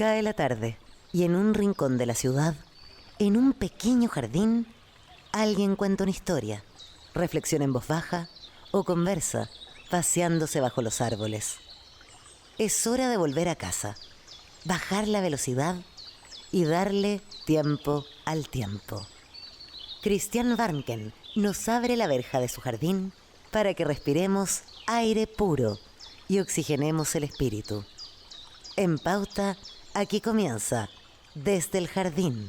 Cae la tarde y en un rincón de la ciudad, en un pequeño jardín, alguien cuenta una historia, reflexiona en voz baja o conversa, paseándose bajo los árboles. Es hora de volver a casa, bajar la velocidad y darle tiempo al tiempo. Christian Warnken nos abre la verja de su jardín para que respiremos aire puro y oxigenemos el espíritu. En Pauta, aquí comienza Desde el Jardín.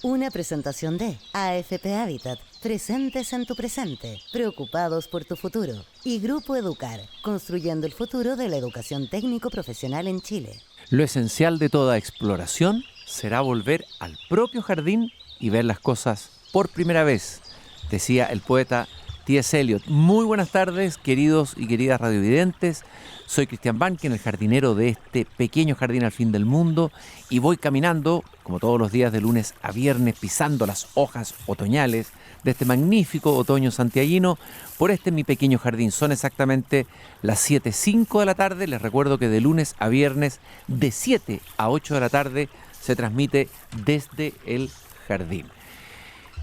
Una presentación de AFP Habitat, presentes en tu presente, preocupados por tu futuro. Y Grupo Educar, construyendo el futuro de la educación técnico-profesional en Chile. Lo esencial de toda exploración será volver al propio jardín y ver las cosas por primera vez, decía el poeta T.S. Eliot. Muy buenas tardes, queridos y queridas radiovidentes. Soy Christian Warnken, el jardinero de este pequeño jardín al fin del mundo, y voy caminando, como todos los días de lunes a viernes, pisando las hojas otoñales de este magnífico otoño santiaguino por este mi pequeño jardín. Son exactamente las 7:05 de la tarde. Les recuerdo que de lunes a viernes, de 7 a 8 de la tarde, se transmite Desde el Jardín.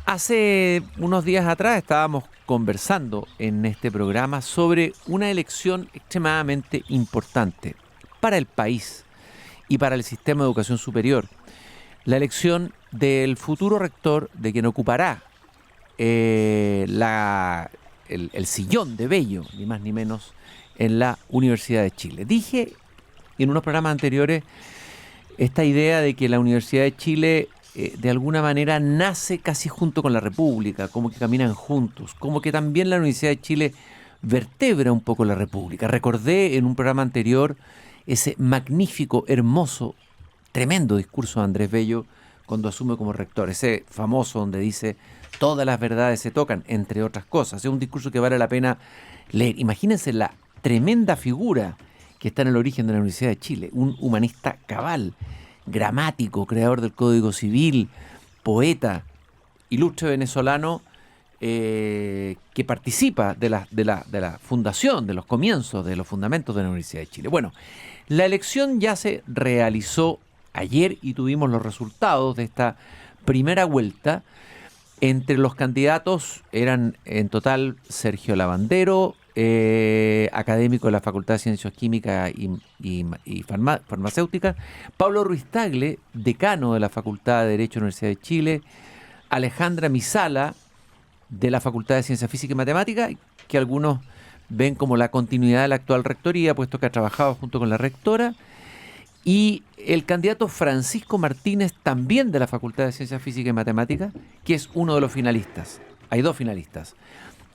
Hace unos días atrás estábamos conversando en este programa sobre una elección extremadamente importante para el país y para el sistema de educación superior. La elección del futuro rector, de quien ocupará el sillón de Bello, ni más ni menos, en la Universidad de Chile. Dije en unos programas anteriores esta idea de que la Universidad de Chile de alguna manera nace casi junto con la República, como que caminan juntos, como que también la Universidad de Chile vertebra un poco la República. Recordé en un programa anterior ese magnífico, hermoso, tremendo discurso de Andrés Bello cuando asume como rector, ese famoso donde dice todas las verdades se tocan, entre otras cosas. Es un discurso que vale la pena leer. Imagínense la tremenda figura que está en el origen de la Universidad de Chile, un humanista cabal, gramático, creador del Código Civil, poeta, ilustre venezolano que participa de la fundación, de los comienzos, de los fundamentos de la Universidad de Chile. Bueno, la elección ya se realizó ayer y tuvimos los resultados de esta primera vuelta. Entre los candidatos eran en total Sergio Lavandero, académico de la Facultad de Ciencias Químicas y Farmacéuticas, Pablo Ruiz Tagle, decano de la Facultad de Derecho de la Universidad de Chile, Alejandra Misala, de la Facultad de Ciencias Físicas y Matemáticas, que algunos ven como la continuidad de la actual rectoría, puesto que ha trabajado junto con la rectora, y el candidato Francisco Martínez, también de la Facultad de Ciencias Físicas y Matemáticas, que es uno de los finalistas. Hay dos finalistas.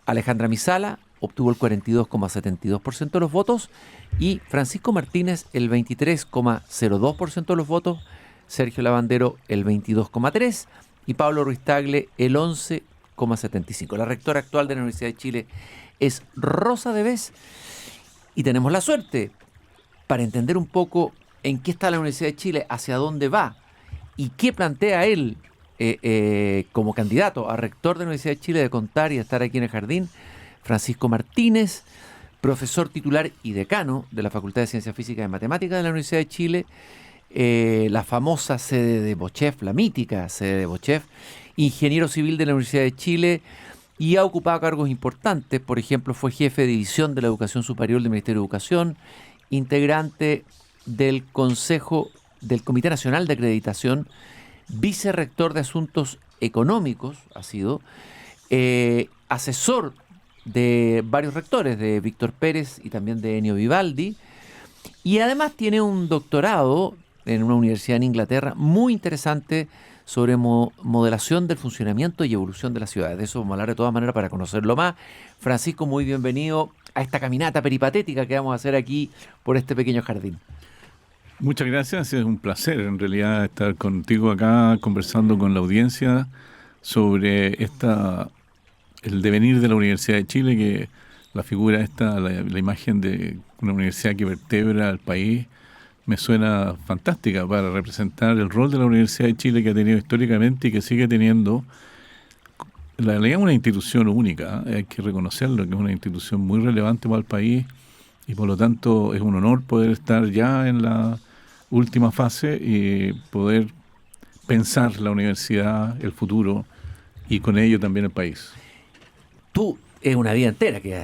Alejandra Misala obtuvo el 42,72% de los votos y Francisco Martínez el 23,02% de los votos, Sergio Lavandero el 22,3% y Pablo Ruiz Tagle el 11,75%. La rectora actual de la Universidad de Chile es Rosa Devés y tenemos la suerte para entender un poco en qué está la Universidad de Chile, hacia dónde va y qué plantea él como candidato a rector de la Universidad de Chile, de contar y de estar aquí en el jardín. Francisco Martínez, profesor titular y decano de la Facultad de Ciencias Físicas y Matemáticas de la Universidad de Chile, la famosa sede de Bochef, la mítica sede de Bochef, ingeniero civil de la Universidad de Chile y ha ocupado cargos importantes. Por ejemplo, fue jefe de división de la Educación Superior del Ministerio de Educación, integrante del Consejo del Comité Nacional de Acreditación, vicerrector de Asuntos Económicos, ha sido asesor de varios rectores, de Víctor Pérez y también de Ennio Vivaldi, y además tiene un doctorado en una universidad en Inglaterra muy interesante sobre modelación del funcionamiento y evolución de las ciudades. De eso vamos a hablar de todas maneras para conocerlo más. Francisco, muy bienvenido a esta caminata peripatética que vamos a hacer aquí por este pequeño jardín. Muchas gracias, es un placer en realidad estar contigo acá conversando con la audiencia sobre el devenir de la Universidad de Chile, que la figura esta, la imagen de una universidad que vertebra al país, me suena fantástica para representar el rol de la Universidad de Chile que ha tenido históricamente y que sigue teniendo. La realidad es una institución única, hay que reconocerlo, que es una institución muy relevante para el país y por lo tanto es un honor poder estar ya en la última fase y poder pensar la universidad, el futuro y con ello también el país. Tú es una vida entera que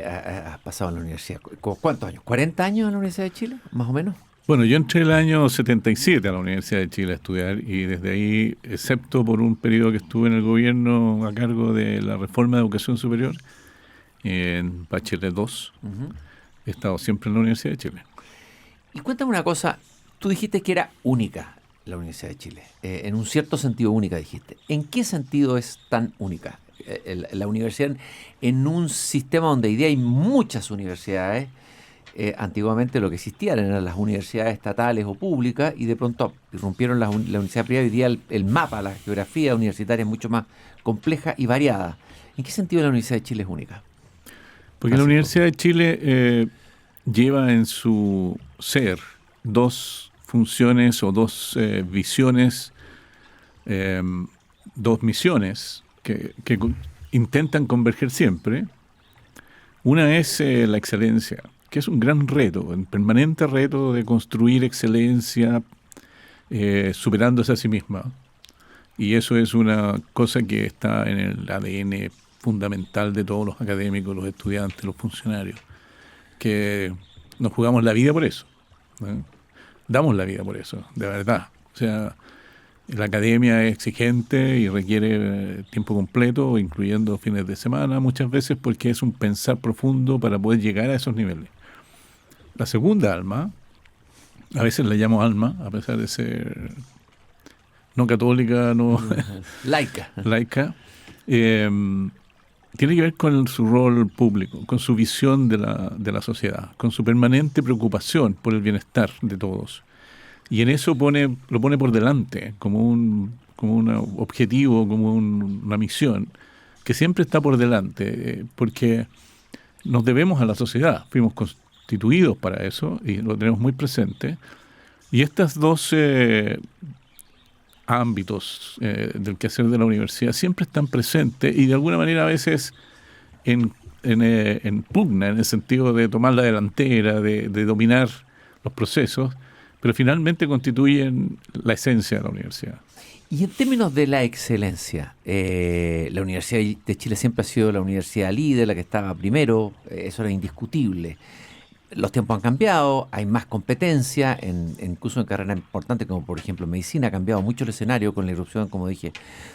has pasado en la universidad. ¿Cuántos años? ¿40 años en la Universidad de Chile, más o menos? Bueno, yo entré el año 77 a la Universidad de Chile a estudiar y desde ahí, excepto por un periodo que estuve en el gobierno a cargo de la reforma de educación superior, en Bachelet 2, he estado siempre en la Universidad de Chile. Y cuéntame una cosa, tú dijiste que era única la Universidad de Chile, en un cierto sentido única dijiste. ¿En qué sentido es tan única la universidad en un sistema donde hoy día hay muchas universidades? Antiguamente lo que existían eran las universidades estatales o públicas y de pronto irrumpieron la universidad privada. Hoy día el mapa, la geografía universitaria es mucho más compleja y variada. ¿En qué sentido la Universidad de Chile es única? Porque la Universidad de Chile lleva en su ser dos funciones o dos visiones, dos misiones que intentan converger siempre. Una es la excelencia, que es un gran reto, un permanente reto de construir excelencia superándose a sí misma. Y eso es una cosa que está en el ADN fundamental de todos los académicos, los estudiantes, los funcionarios, que nos jugamos la vida por eso, ¿no? Damos la vida por eso, de verdad. O sea, la academia es exigente y requiere tiempo completo, incluyendo fines de semana, muchas veces porque es un pensar profundo para poder llegar a esos niveles. La segunda alma, a veces la llamo alma, a pesar de ser no católica, no laica, tiene que ver con su rol público, con su visión de la sociedad, con su permanente preocupación por el bienestar de todos. Y en eso lo pone por delante, como un objetivo, como una misión, que siempre está por delante, porque nos debemos a la sociedad, fuimos constituidos para eso y lo tenemos muy presente. Y estas dos ámbitos del quehacer de la universidad siempre están presentes y de alguna manera a veces en pugna, en el sentido de tomar la delantera, de dominar los procesos, pero finalmente constituyen la esencia de la universidad. Y en términos de la excelencia, la Universidad de Chile siempre ha sido la universidad líder, la que estaba primero, eso era indiscutible. Los tiempos han cambiado, hay más competencia, incluso en carreras importantes como por ejemplo medicina, ha cambiado mucho el escenario con la irrupción, como dije,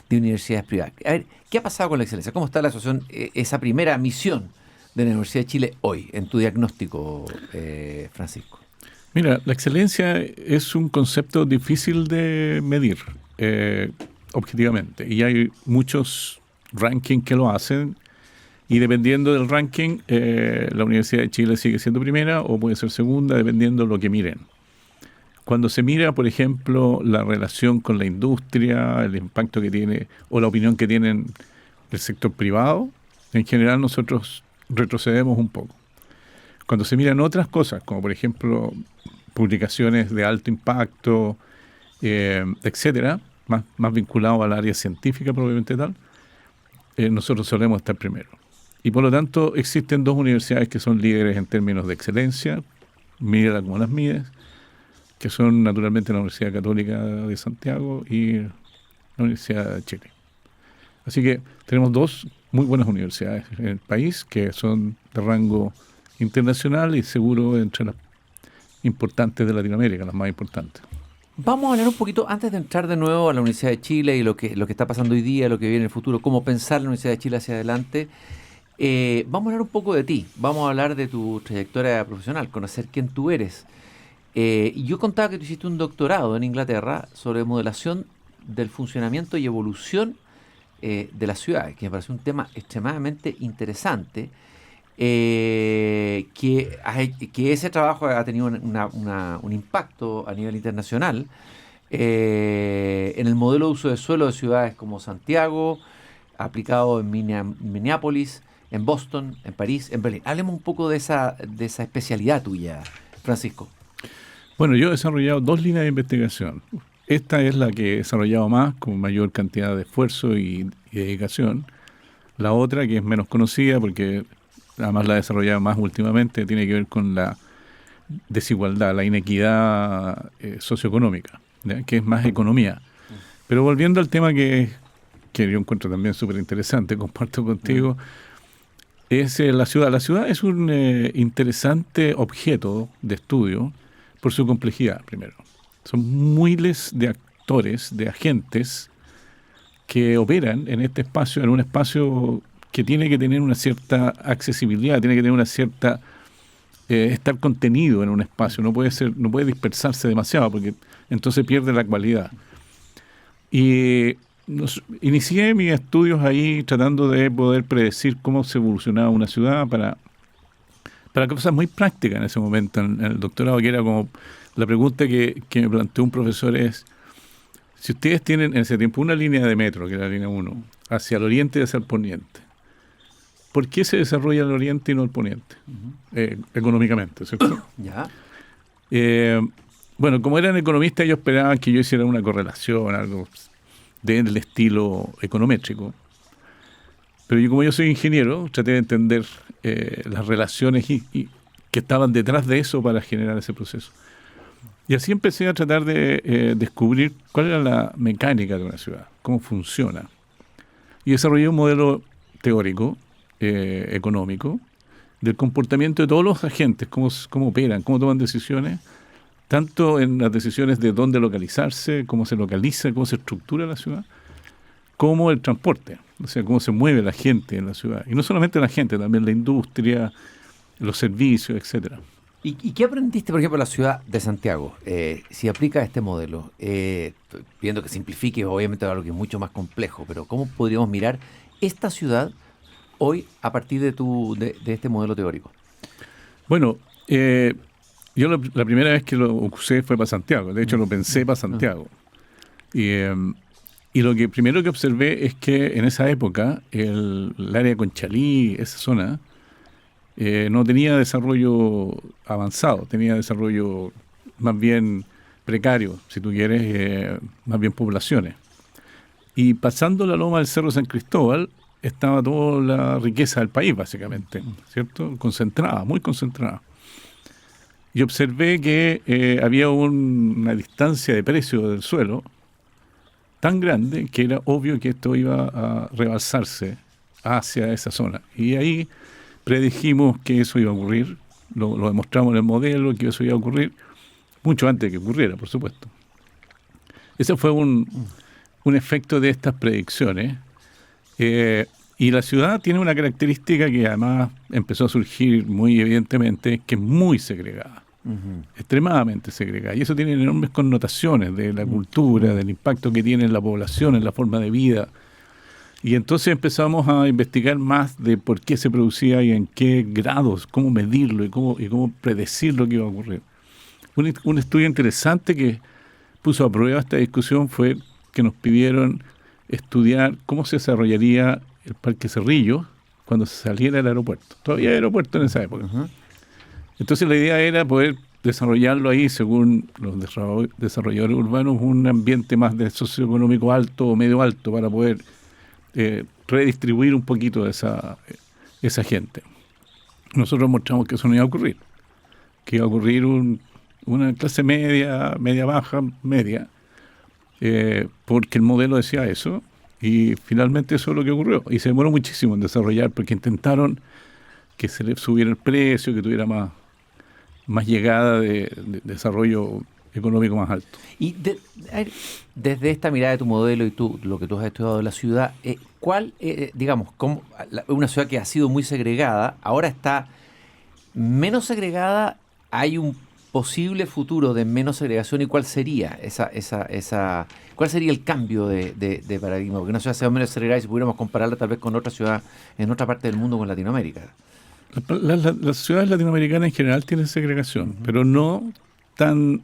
de universidades privadas. A ver, ¿qué ha pasado con la excelencia? ¿Cómo está la situación, esa primera misión de la Universidad de Chile hoy, en tu diagnóstico, Francisco? Mira, la excelencia es un concepto difícil de medir objetivamente y hay muchos rankings que lo hacen. Y dependiendo del ranking, la Universidad de Chile sigue siendo primera o puede ser segunda, dependiendo de lo que miren. Cuando se mira, por ejemplo, la relación con la industria, el impacto que tiene o la opinión que tienen el sector privado, en general nosotros retrocedemos un poco. Cuando se miran otras cosas, como por ejemplo publicaciones de alto impacto, etcétera, más vinculado al área científica probablemente tal, nosotros solemos estar primero. Y por lo tanto existen dos universidades que son líderes en términos de excelencia, mídela como las mides, que son naturalmente la Universidad Católica de Santiago y la Universidad de Chile. Así que tenemos dos muy buenas universidades en el país que son de rango internacional y seguro entre las importantes de Latinoamérica, las más importantes. Vamos a hablar un poquito, antes de entrar de nuevo a la Universidad de Chile y lo que está pasando hoy día, lo que viene en el futuro, cómo pensar la Universidad de Chile hacia adelante. Vamos a hablar un poco de ti, vamos a hablar de tu trayectoria profesional, conocer quién tú eres. Yo contaba que tú hiciste un doctorado en Inglaterra sobre modelación del funcionamiento y evolución de las ciudades, que me parece un tema extremadamente interesante, que ese trabajo ha tenido un impacto a nivel internacional en el modelo de uso de suelo de ciudades como Santiago, aplicado en Minneapolis, en Boston, en París, en Berlín. Hablemos un poco de esa especialidad tuya, Francisco. Bueno, yo he desarrollado dos líneas de investigación. Esta es la que he desarrollado más, con mayor cantidad de esfuerzo y dedicación. La otra, que es menos conocida, porque además la he desarrollado más últimamente, tiene que ver con la desigualdad, la inequidad socioeconómica, ¿ya? Que es más economía. Pero volviendo al tema que yo encuentro también súper interesante, comparto contigo, es la ciudad. La ciudad es un interesante objeto de estudio por su complejidad, primero. Son miles de actores, de agentes que operan en este espacio, en un espacio que tiene que tener una cierta accesibilidad, tiene que tener una cierta estar contenido en un espacio, no puede dispersarse demasiado porque entonces pierde la cualidad. Y inicié mis estudios ahí tratando de poder predecir cómo se evolucionaba una ciudad para cosas muy prácticas en ese momento en el doctorado, que era como la pregunta que me planteó un profesor es: si ustedes tienen en ese tiempo una línea de metro, que era la línea 1, hacia el oriente y hacia el poniente, ¿por qué se desarrolla el oriente y no el poniente? Económicamente, ¿cierto? Ya. Bueno, como eran economistas, ellos esperaban que yo hiciera una correlación, algo del estilo econométrico. Pero yo soy ingeniero, traté de entender las relaciones y que estaban detrás de eso para generar ese proceso. Y así empecé a tratar de descubrir cuál era la mecánica de una ciudad, cómo funciona. Y desarrollé un modelo teórico, económico, del comportamiento de todos los agentes, cómo operan, cómo toman decisiones, tanto en las decisiones de dónde localizarse, cómo se localiza, cómo se estructura la ciudad, como el transporte, o sea, cómo se mueve la gente en la ciudad. Y no solamente la gente, también la industria, los servicios, etcétera. ¿Y qué aprendiste, por ejemplo, en la ciudad de Santiago? Si aplica este modelo, viendo que simplifique, obviamente algo que es mucho más complejo, pero ¿cómo podríamos mirar esta ciudad hoy a partir de este modelo teórico? Bueno, yo la primera vez que lo usé fue para Santiago. De hecho, lo pensé para Santiago. Y lo que primero que observé es que en esa época el área de Conchalí, esa zona, no tenía desarrollo avanzado, tenía desarrollo más bien precario, si tú quieres, más bien poblaciones. Y pasando la loma del Cerro San Cristóbal estaba toda la riqueza del país, básicamente, ¿cierto? Concentrada, muy concentrada. Y observé que había una distancia de precio del suelo tan grande que era obvio que esto iba a rebalsarse hacia esa zona. Y ahí predijimos que eso iba a ocurrir, lo demostramos en el modelo, que eso iba a ocurrir mucho antes de que ocurriera, por supuesto. Ese fue un efecto de estas predicciones. Y la ciudad tiene una característica que además empezó a surgir muy evidentemente, que es muy segregada. Extremadamente segregada. Y eso tiene enormes connotaciones de la cultura, del impacto que tiene en la población, en la forma de vida. Y entonces empezamos a investigar más de por qué se producía y en qué grados, cómo medirlo y cómo predecir lo que iba a ocurrir. Un estudio interesante que puso a prueba esta discusión fue que nos pidieron estudiar cómo se desarrollaría el Parque Cerrillo cuando se saliera del aeropuerto. Todavía hay aeropuerto en esa época. Entonces la idea era poder desarrollarlo ahí, según los desarrolladores urbanos, un ambiente más de socioeconómico alto o medio alto para poder redistribuir un poquito de esa gente. Nosotros mostramos que eso no iba a ocurrir, que iba a ocurrir una clase media, media baja, media, porque el modelo decía eso, y finalmente eso es lo que ocurrió. Y se demoró muchísimo en desarrollar, porque intentaron que se le subiera el precio, que tuviera más llegada de desarrollo económico más alto. Y desde esta mirada de tu modelo y lo que tú has estudiado de la ciudad, cómo una ciudad que ha sido muy segregada, ahora está menos segregada? ¿Hay un posible futuro de menos segregación y cuál sería cuál sería el cambio de paradigma? Porque una ciudad sea menos segregada y si pudiéramos compararla tal vez con otra ciudad en otra parte del mundo, con Latinoamérica. Las ciudades latinoamericanas en general tienen segregación, pero no tan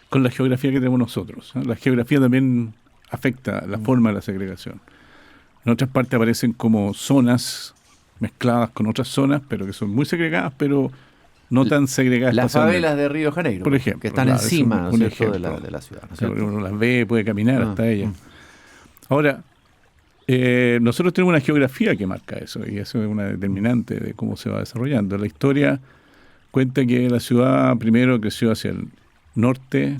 con la geografía que tenemos nosotros. La geografía también afecta la forma de la segregación. En otras partes aparecen como zonas mezcladas con otras zonas, pero que son muy segregadas, pero no tan segregadas. Las favelas de Río de Janeiro, por ejemplo, que están encima, ¿no es cierto?, ejemplo, de la ciudad, ¿no es cierto? Uno las ve, puede caminar hasta ellas. Ahora, nosotros tenemos una geografía que marca eso, y eso es una determinante de cómo se va desarrollando. La historia cuenta que la ciudad primero creció hacia el norte,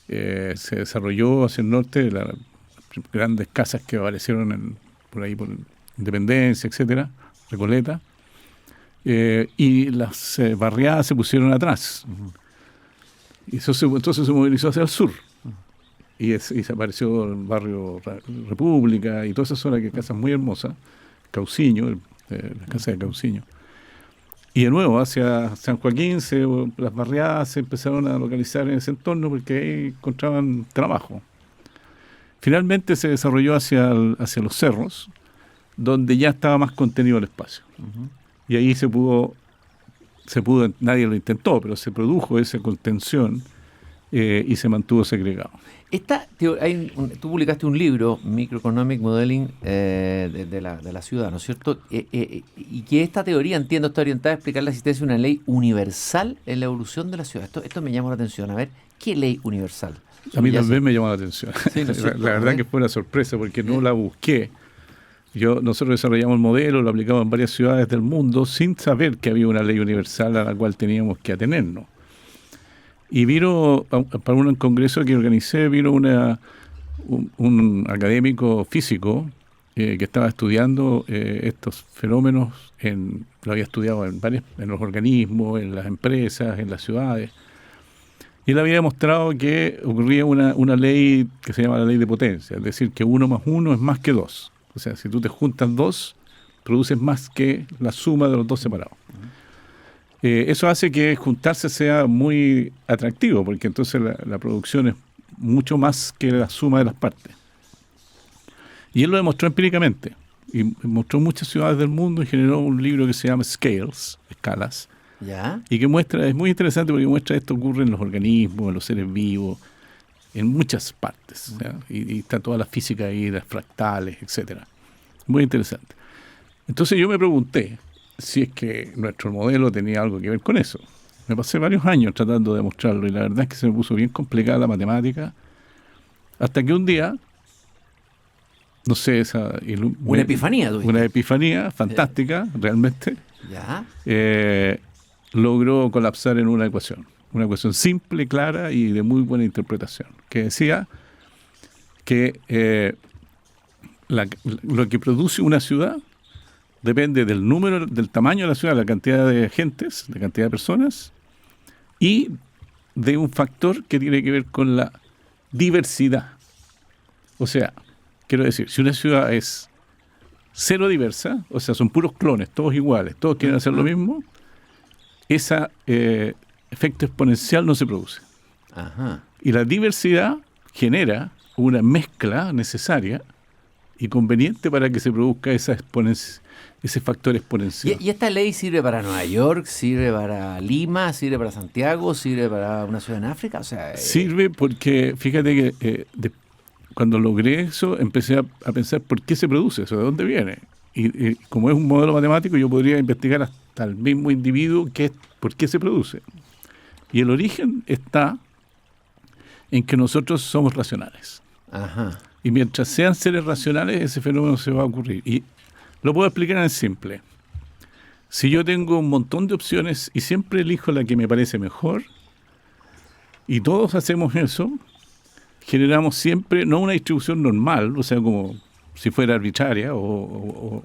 se desarrolló hacia el norte, las grandes casas que aparecieron por ahí, por Independencia, etcétera, Recoleta, y las barriadas se pusieron atrás. Y entonces se movilizó hacia el sur. Y se apareció el barrio República y toda esa zona, que casas muy hermosas, Cauciño, la casa de Cauciño. Y de nuevo, hacia San Joaquín, las barriadas se empezaron a localizar en ese entorno porque ahí encontraban trabajo. Finalmente se desarrolló hacia los cerros, donde ya estaba más contenido el espacio. Y ahí se pudo, nadie lo intentó, pero se produjo esa contención y se mantuvo segregado. Tú publicaste un libro, Microeconomic Modeling, de la ciudad, ¿no es cierto? Y que esta teoría, entiendo, está orientada a explicar la existencia de una ley universal en la evolución de la ciudad. Esto me llamó la atención. A ver, ¿qué ley universal? A mí también me llamó la atención. Sí, la verdad que fue una sorpresa porque no la busqué. Nosotros desarrollamos el modelo, lo aplicamos en varias ciudades del mundo sin saber que había una ley universal a la cual teníamos que atenernos. Y vino, para un congreso que organicé, vino un académico físico que estaba estudiando estos fenómenos, lo había estudiado en los organismos, en las empresas, en las ciudades. Y él había demostrado que ocurría una ley que se llama la ley de potencia, es decir, que 1 más 1 es más que 2. O sea, si tú te juntas 2, produces más que la suma de los 2 separados. Eso hace que juntarse sea muy atractivo, porque entonces la producción es mucho más que la suma de las partes. Y él lo demostró empíricamente. Y mostró muchas ciudades del mundo y generó un libro que se llama Scales, Escalas. ¿Ya? Y que es muy interesante porque muestra esto ocurre en los organismos, en los seres vivos, en muchas partes. ¿Ya? Y está toda la física ahí, las fractales, etcétera. Muy interesante. Entonces yo me pregunté si es que nuestro modelo tenía algo que ver con eso. Me pasé varios años tratando de demostrarlo y la verdad es que se me puso bien complicada la matemática, hasta que un día, no sé, una epifanía, ¿tuviste? Una epifanía fantástica, realmente, ¿ya? Logró colapsar en una ecuación simple, clara y de muy buena interpretación, que decía que lo que produce una ciudad depende del tamaño de la ciudad, la cantidad de agentes, la cantidad de personas, y de un factor que tiene que ver con la diversidad. O sea, quiero decir, si una ciudad es cero diversa, o sea, son puros clones, todos iguales, todos quieren hacer lo mismo, ese efecto exponencial no se produce. Ajá. Y la diversidad genera una mezcla necesaria y conveniente para que se produzca ese factor exponencial. ¿Y esta ley sirve para Nueva York, sirve para Lima, sirve para Santiago, sirve para una ciudad en África? O sea, sirve porque, fíjate que cuando logré eso, empecé a pensar por qué se produce eso, de dónde viene. Y como es un modelo matemático, yo podría investigar hasta el mismo individuo por qué se produce. Y el origen está en que nosotros somos racionales. Ajá. Y mientras sean seres racionales, ese fenómeno se va a ocurrir. Y lo puedo explicar en simple. Si yo tengo un montón de opciones y siempre elijo la que me parece mejor, y todos hacemos eso, generamos siempre, no una distribución normal, o sea, como si fuera arbitraria o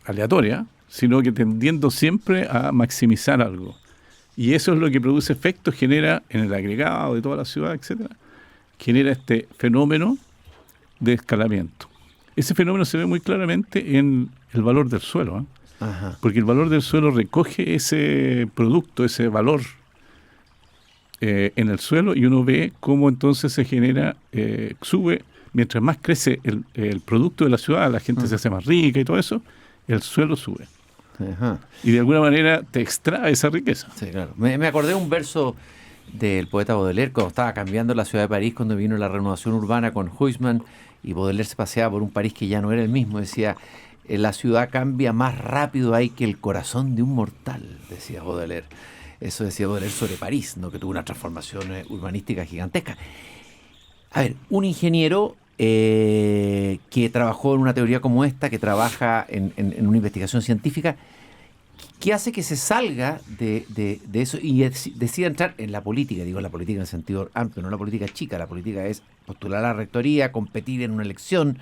aleatoria, sino que tendiendo siempre a maximizar algo. Y eso es lo que produce efectos, genera en el agregado de toda la ciudad, etcétera, genera este fenómeno de escalamiento. Ese fenómeno se ve muy claramente en el valor del suelo, ¿eh? Ajá. Porque el valor del suelo recoge ese producto, ese valor en el suelo, y uno ve cómo entonces se genera, sube, mientras más crece el producto de la ciudad, la gente se hace más rica y todo eso, el suelo sube. Ajá. Y de alguna manera te extrae esa riqueza. Sí, claro. Me acordé de un verso del poeta Baudelaire cuando estaba cambiando la ciudad de París, cuando vino la renovación urbana con Huysmans, y Baudelaire se paseaba por un París que ya no era el mismo. Decía, la ciudad cambia más rápido ahí que el corazón de un mortal, decía Baudelaire. Eso decía Baudelaire sobre París, ¿no? Que tuvo una transformación urbanística gigantesca. A ver, un ingeniero que trabajó en una teoría como esta, que trabaja en una investigación científica, ¿Qué hace que se salga de eso y decida entrar en la política? Digo, la política en el sentido amplio, no la política chica. La política es postular a la rectoría, competir en una elección.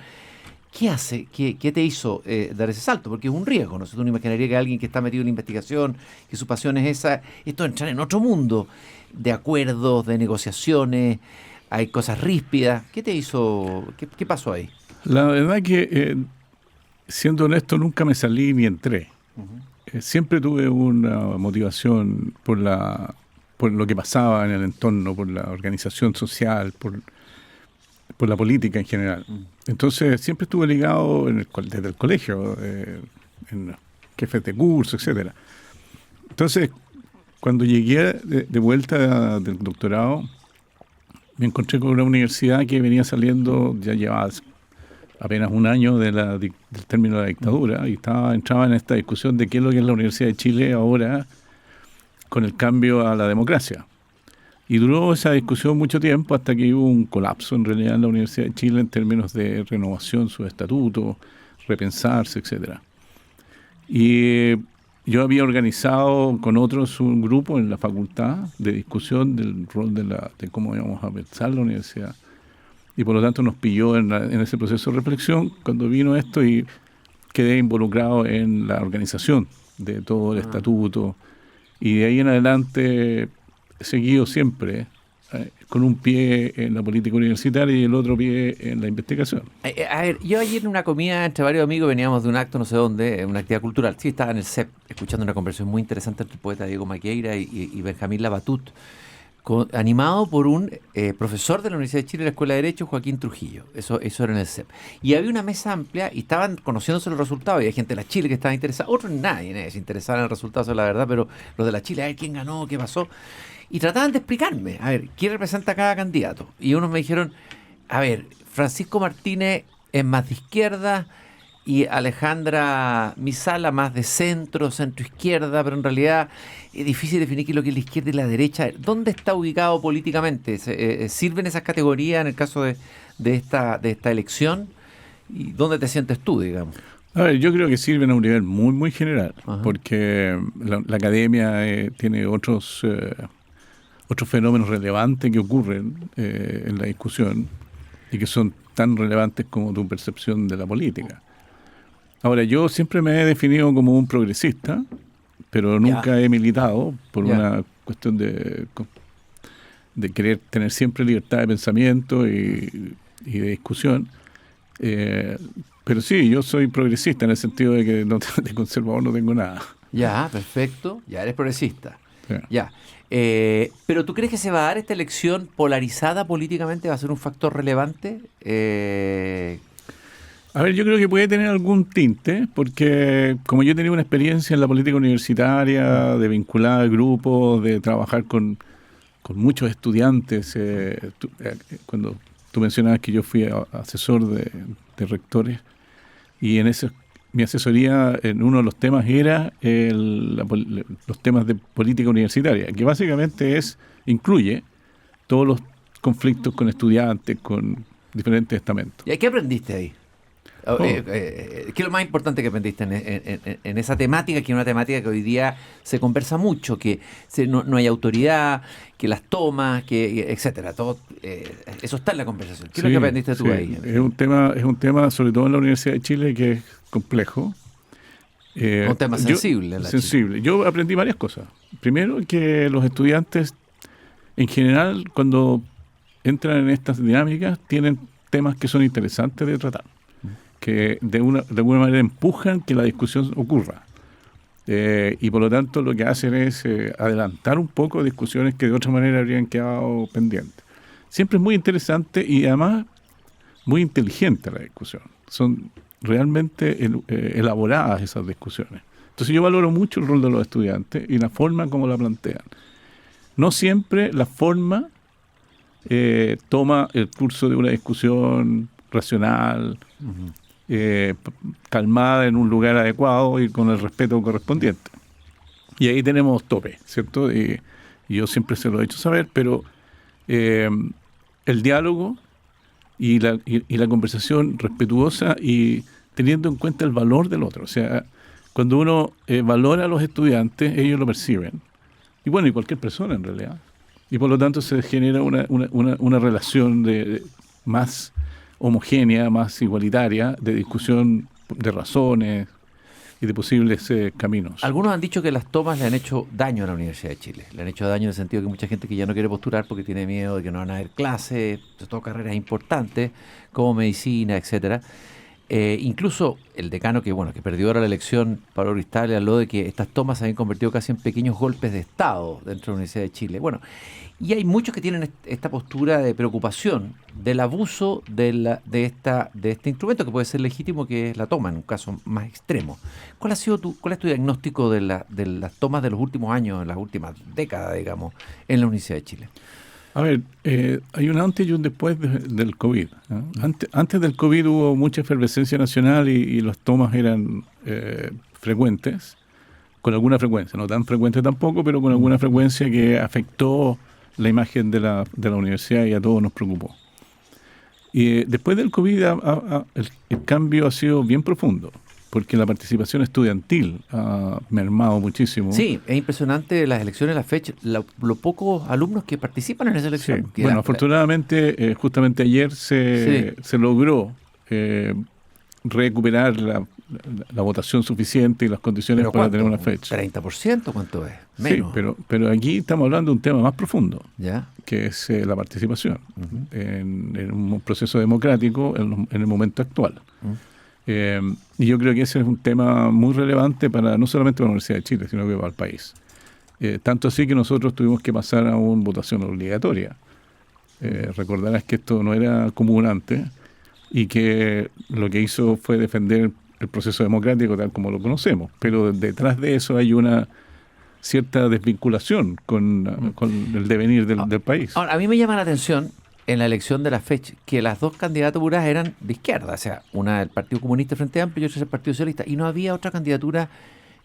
¿Qué hace? ¿Qué te hizo dar ese salto? Porque es un riesgo, ¿no? Si tú no imaginarías que alguien que está metido en investigación, que su pasión es esa, esto es entrar en otro mundo de acuerdos, de negociaciones, hay cosas ríspidas. ¿Qué te hizo? ¿Qué pasó ahí? La verdad que, siendo honesto, nunca me salí ni entré. Siempre tuve una motivación por lo que pasaba en el entorno, por la organización social, por la política en general. Entonces siempre estuve ligado desde el colegio, en jefes de curso, etcétera. Entonces, cuando llegué de vuelta del doctorado, me encontré con una universidad que venía saliendo, ya llevaba apenas un año del término de la dictadura, y entraba en esta discusión de qué es lo que es la Universidad de Chile ahora con el cambio a la democracia. Y duró esa discusión mucho tiempo hasta que hubo un colapso en realidad en la Universidad de Chile en términos de renovación, su estatuto, repensarse, etcétera. Y yo había organizado con otros un grupo en la facultad de discusión del rol de cómo íbamos a pensar la universidad. Y por lo tanto nos pilló en ese proceso de reflexión cuando vino esto, y quedé involucrado en la organización de todo el estatuto. Y de ahí en adelante he seguido siempre con un pie en la política universitaria y el otro pie en la investigación. A ver, yo ayer en una comida entre varios amigos veníamos de un acto no sé dónde, una actividad cultural. Sí, estaba en el CEP escuchando una conversación muy interesante entre el poeta Diego Maqueira y Benjamín Labatut, animado por un profesor de la Universidad de Chile de la Escuela de Derecho, Joaquín Trujillo. Eso era en el CEP. Y había una mesa amplia y estaban conociéndose los resultados. Y hay gente de la Chile que estaba interesada. Otros nadie se interesaba en el resultado, eso es la verdad, pero los de la Chile, a ver quién ganó, qué pasó. Y trataban de explicarme, a ver, quién representa a cada candidato. Y unos me dijeron, a ver, Francisco Martínez es más de izquierda y Alejandra Misala más de centro-izquierda, pero en realidad es difícil definir qué es lo que es la izquierda y la derecha. ¿Dónde está ubicado políticamente? ¿Sirven esas categorías en el caso de esta elección? ¿Y dónde te sientes tú, digamos? A ver, yo creo que sirven a un nivel muy, muy general, Ajá. porque la academia tiene otros fenómenos relevantes que ocurren en la discusión y que son tan relevantes como tu percepción de la política. Ahora, yo siempre me he definido como un progresista, pero nunca he militado por una cuestión de querer tener siempre libertad de pensamiento y de discusión. Pero sí, yo soy progresista en el sentido de que de conservador no tengo nada. Ya, perfecto. Ya eres progresista. Sí. Ya. ¿Pero tú crees que se va a dar esta elección polarizada políticamente? ¿Va a ser un factor relevante? A ver, yo creo que puede tener algún tinte, porque como yo he tenido una experiencia en la política universitaria, de vincular al grupo, de trabajar con muchos estudiantes, cuando tú mencionabas que yo fui asesor de rectores, y en mi asesoría en uno de los temas era los temas de política universitaria, que básicamente incluye todos los conflictos con estudiantes, con diferentes estamentos. ¿Y qué aprendiste ahí? ¿Qué es lo más importante que aprendiste en esa temática, que es una temática que hoy día se conversa mucho, que no hay autoridad, que las tomas, etcétera? Todo eso está en la conversación. ¿Qué es lo que aprendiste tú ahí? Es un tema, sobre todo en la Universidad de Chile, que es complejo. Un tema sensible. Sensible. Yo aprendí varias cosas. Primero, que los estudiantes, en general, cuando entran en estas dinámicas, tienen temas que son interesantes de tratar, que de alguna manera empujan que la discusión ocurra. Y por lo tanto lo que hacen es adelantar un poco discusiones que de otra manera habrían quedado pendientes. Siempre es muy interesante y además muy inteligente la discusión. Son realmente elaboradas esas discusiones. Entonces yo valoro mucho el rol de los estudiantes y la forma como la plantean. No siempre la forma toma el curso de una discusión racional, calmada en un lugar adecuado y con el respeto correspondiente. Y ahí tenemos tope, ¿cierto? Y yo siempre se lo he hecho saber, pero el diálogo y la conversación respetuosa y teniendo en cuenta el valor del otro. O sea, Cuando uno valora a los estudiantes, ellos lo perciben. Y bueno, y cualquier persona en realidad. Y por lo tanto se genera una relación más homogénea, más igualitaria, de discusión de razones y de posibles caminos. Algunos han dicho que las tomas le han hecho daño a la Universidad de Chile. Le han hecho daño en el sentido que mucha gente que ya no quiere postular porque tiene miedo de que no van a haber clases, sobre todo carreras importantes como medicina, etcétera. Incluso el decano que perdió ahora la elección, Pablo Cristal, habló de que estas tomas se habían convertido casi en pequeños golpes de Estado dentro de la Universidad de Chile. Bueno, y hay muchos que tienen esta postura de preocupación del abuso de este instrumento que puede ser legítimo, que es la toma, en un caso más extremo. ¿Cuál es tu diagnóstico de las tomas de los últimos años, en las últimas décadas, digamos, en la Universidad de Chile? A ver, hay un antes y un después del COVID, ¿no? Antes del COVID hubo mucha efervescencia nacional y las tomas eran frecuentes, con alguna frecuencia, no tan frecuente tampoco, pero con alguna frecuencia que afectó la imagen de la universidad y a todos nos preocupó. Y después del COVID el cambio ha sido bien profundo, porque la participación estudiantil ha mermado muchísimo. Sí, es impresionante las elecciones, la fecha, los pocos alumnos que participan en esa elección. Sí. Bueno, afortunadamente, justamente ayer se logró recuperar la votación suficiente y las condiciones para tener una fecha. ¿30%? ¿Cuánto es? Menos. Sí, pero aquí estamos hablando de un tema más profundo, ¿ya? Que es la participación en un proceso democrático en el momento actual. Y yo creo que ese es un tema muy relevante no solamente para la Universidad de Chile, sino que para el país. Tanto así que nosotros tuvimos que pasar a una votación obligatoria. Recordarás que esto no era común antes y que lo que hizo fue defender el proceso democrático tal como lo conocemos. Pero detrás de eso hay una cierta desvinculación con el devenir del país. Ahora, a mí me llama la atención en la elección de la fecha que las dos candidaturas eran de izquierda, o sea, una del Partido Comunista Frente Amplio y otra del Partido Socialista, y no había otra candidatura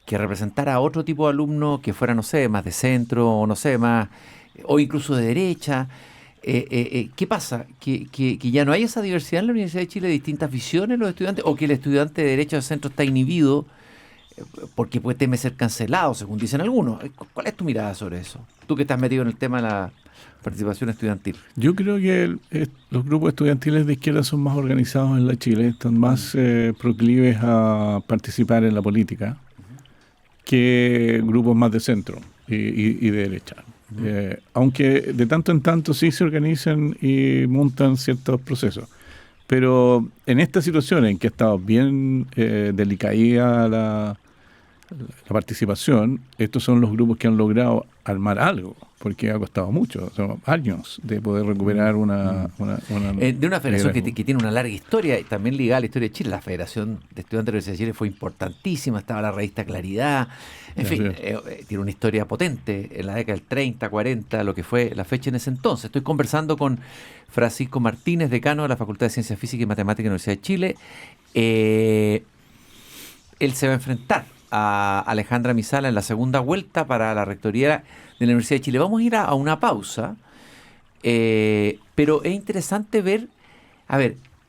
que representara a otro tipo de alumno que fuera, no sé, más de centro, o no sé, más, o incluso de derecha. ¿Qué pasa? ¿Que ya no hay esa diversidad en la Universidad de Chile de distintas visiones los estudiantes, o que el estudiante de derecha o de centro está inhibido porque teme ser cancelado, según dicen algunos? ¿Cuál es tu mirada sobre eso? Tú que estás metido en el tema de la participación estudiantil. Yo creo que los grupos estudiantiles de izquierda son más organizados en la Chile, están más proclives a participar en la política que grupos más de centro y de derecha. Aunque de tanto en tanto sí se organizan y montan ciertos procesos. Pero en esta situación en que ha estado bien delicada la participación, estos son los grupos que han logrado armar algo, porque ha costado mucho, son años de poder recuperar de una federación que tiene una larga historia y también ligada a la historia de Chile. La Federación de Estudiantes de la Universidad de Chile fue importantísima, estaba la revista Claridad, en fin, tiene una historia potente en la década del 30, 40, lo que fue la fecha en ese entonces. Estoy conversando con Francisco Martínez, decano de la Facultad de Ciencias Físicas y Matemáticas de la Universidad de Chile. Él se va a enfrentar a Alejandra Misala en la segunda vuelta para la rectoría de la Universidad de Chile. Vamos a ir a una pausa, pero es interesante ver,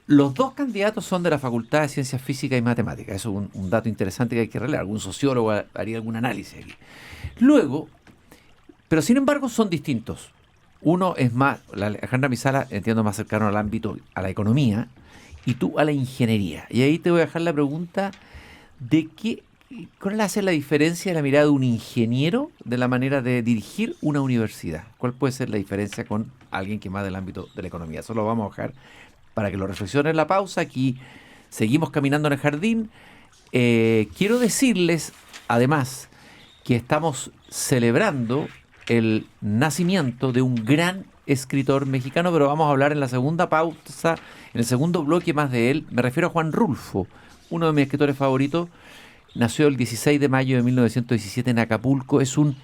los dos candidatos son de la Facultad de Ciencias Físicas y Matemáticas. Eso es un dato interesante que hay que relevar. Algún sociólogo haría algún análisis aquí. Luego, pero sin embargo son distintos. Uno es más, la Alejandra Misala, entiendo, más cercano al ámbito, a la economía, y tú a la ingeniería. Y ahí te voy a dejar la pregunta de ¿cuál hace la diferencia de la mirada de un ingeniero de la manera de dirigir una universidad? ¿Cuál puede ser la diferencia con alguien que más del ámbito de la economía? Eso lo vamos a dejar para que lo reflexionen en la pausa. Aquí seguimos caminando en el jardín. Quiero decirles, además, que estamos celebrando el nacimiento de un gran escritor mexicano, pero vamos a hablar en la segunda pausa, en el segundo bloque más de él. Me refiero a Juan Rulfo, uno de mis escritores favoritos. Nació el 16 de mayo de 1917 en Acapulco. Es un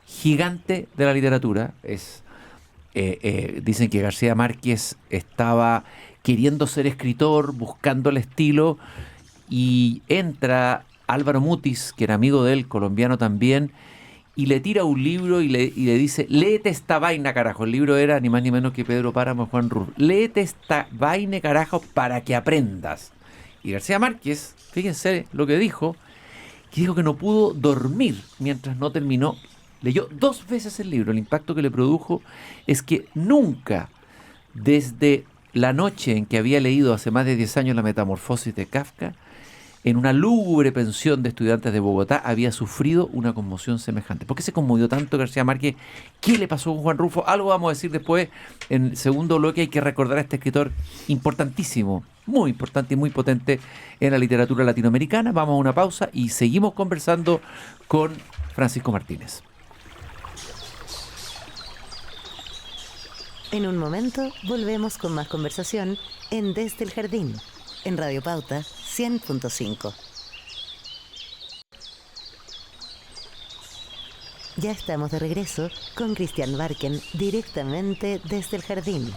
gigante de la literatura. Dicen que García Márquez estaba queriendo ser escritor, buscando el estilo, y entra Álvaro Mutis, que era amigo de él, colombiano también, y le tira un libro y le dice: léete esta vaina, carajo. El libro era ni más ni menos que Pedro Páramo y Juan Rulfo. Léete esta vaina, carajo, para que aprendas. Y García Márquez, fíjense lo que dijo, y dijo que no pudo dormir mientras no terminó. Leyó 2 veces el libro. El impacto que le produjo es que nunca, desde la noche en que había leído hace más de 10 años La Metamorfosis de Kafka, en una lúgubre pensión de estudiantes de Bogotá, había sufrido una conmoción semejante. ¿Por qué se conmovió tanto García Márquez? ¿Qué le pasó con Juan Rulfo? Algo vamos a decir después. En el segundo bloque hay que recordar a este escritor importantísimo, muy importante y muy potente en la literatura latinoamericana. Vamos a una pausa y seguimos conversando con Francisco Martínez. En un momento volvemos con más conversación en Desde el Jardín, en Radio Pauta 100.5. Ya estamos de regreso con Cristian Barken directamente desde el Jardín,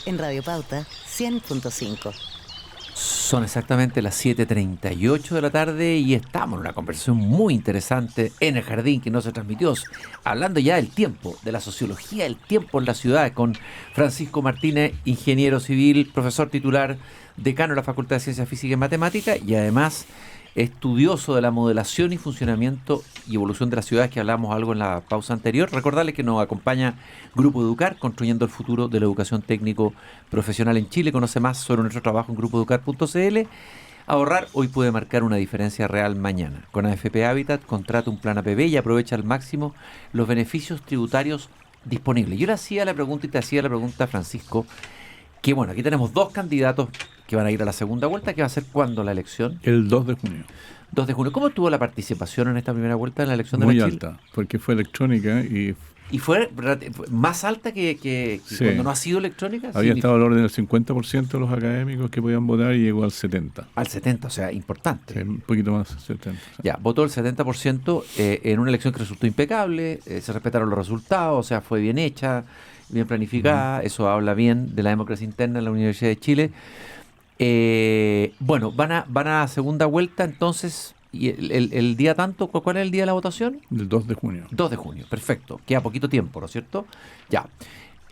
en Radio Pauta 100.5. Son exactamente las 7:38 de la tarde y estamos en una conversación muy interesante en el jardín que no se transmitió, hablando ya del tiempo, de la sociología del tiempo en la ciudad, con Francisco Martínez, ingeniero civil, profesor titular, decano de la Facultad de Ciencias Físicas y Matemáticas y además estudioso de la modelación y funcionamiento y evolución de las ciudades, que hablamos algo en la pausa anterior. Recordarles que nos acompaña Grupo Educar, construyendo el futuro de la educación técnico profesional en Chile. Conoce más sobre nuestro trabajo en grupoeducar.cl. Ahorrar hoy puede marcar una diferencia real mañana. Con AFP Habitat, contrata un plan APB y aprovecha al máximo los beneficios tributarios disponibles. Yo le hacía la pregunta y te hacía la pregunta, Francisco, que bueno, aquí tenemos 2 candidatos que van a ir a la segunda vuelta, que va a ser ¿cuándo la elección? El 2 de junio. 2 de junio. ¿Cómo estuvo la participación en esta primera vuelta en la elección de Muy la Chile? alta, porque fue electrónica y ¿Y fue más alta que sí, cuando no ha sido electrónica? había estado al orden del 50% de los académicos que podían votar y llegó al 70%. Al 70%, o sea, importante. Sí, un poquito más, 70%. Ya, votó el 70% en una elección que resultó impecable, se respetaron los resultados, o sea, fue bien hecha, bien planificada, eso habla bien de la democracia interna en la Universidad de Chile. Bueno, van a segunda vuelta entonces, y el día tanto, ¿cuál es el día de la votación? El 2 de junio. 2 de junio, perfecto, queda poquito tiempo, ¿no es cierto? Ya.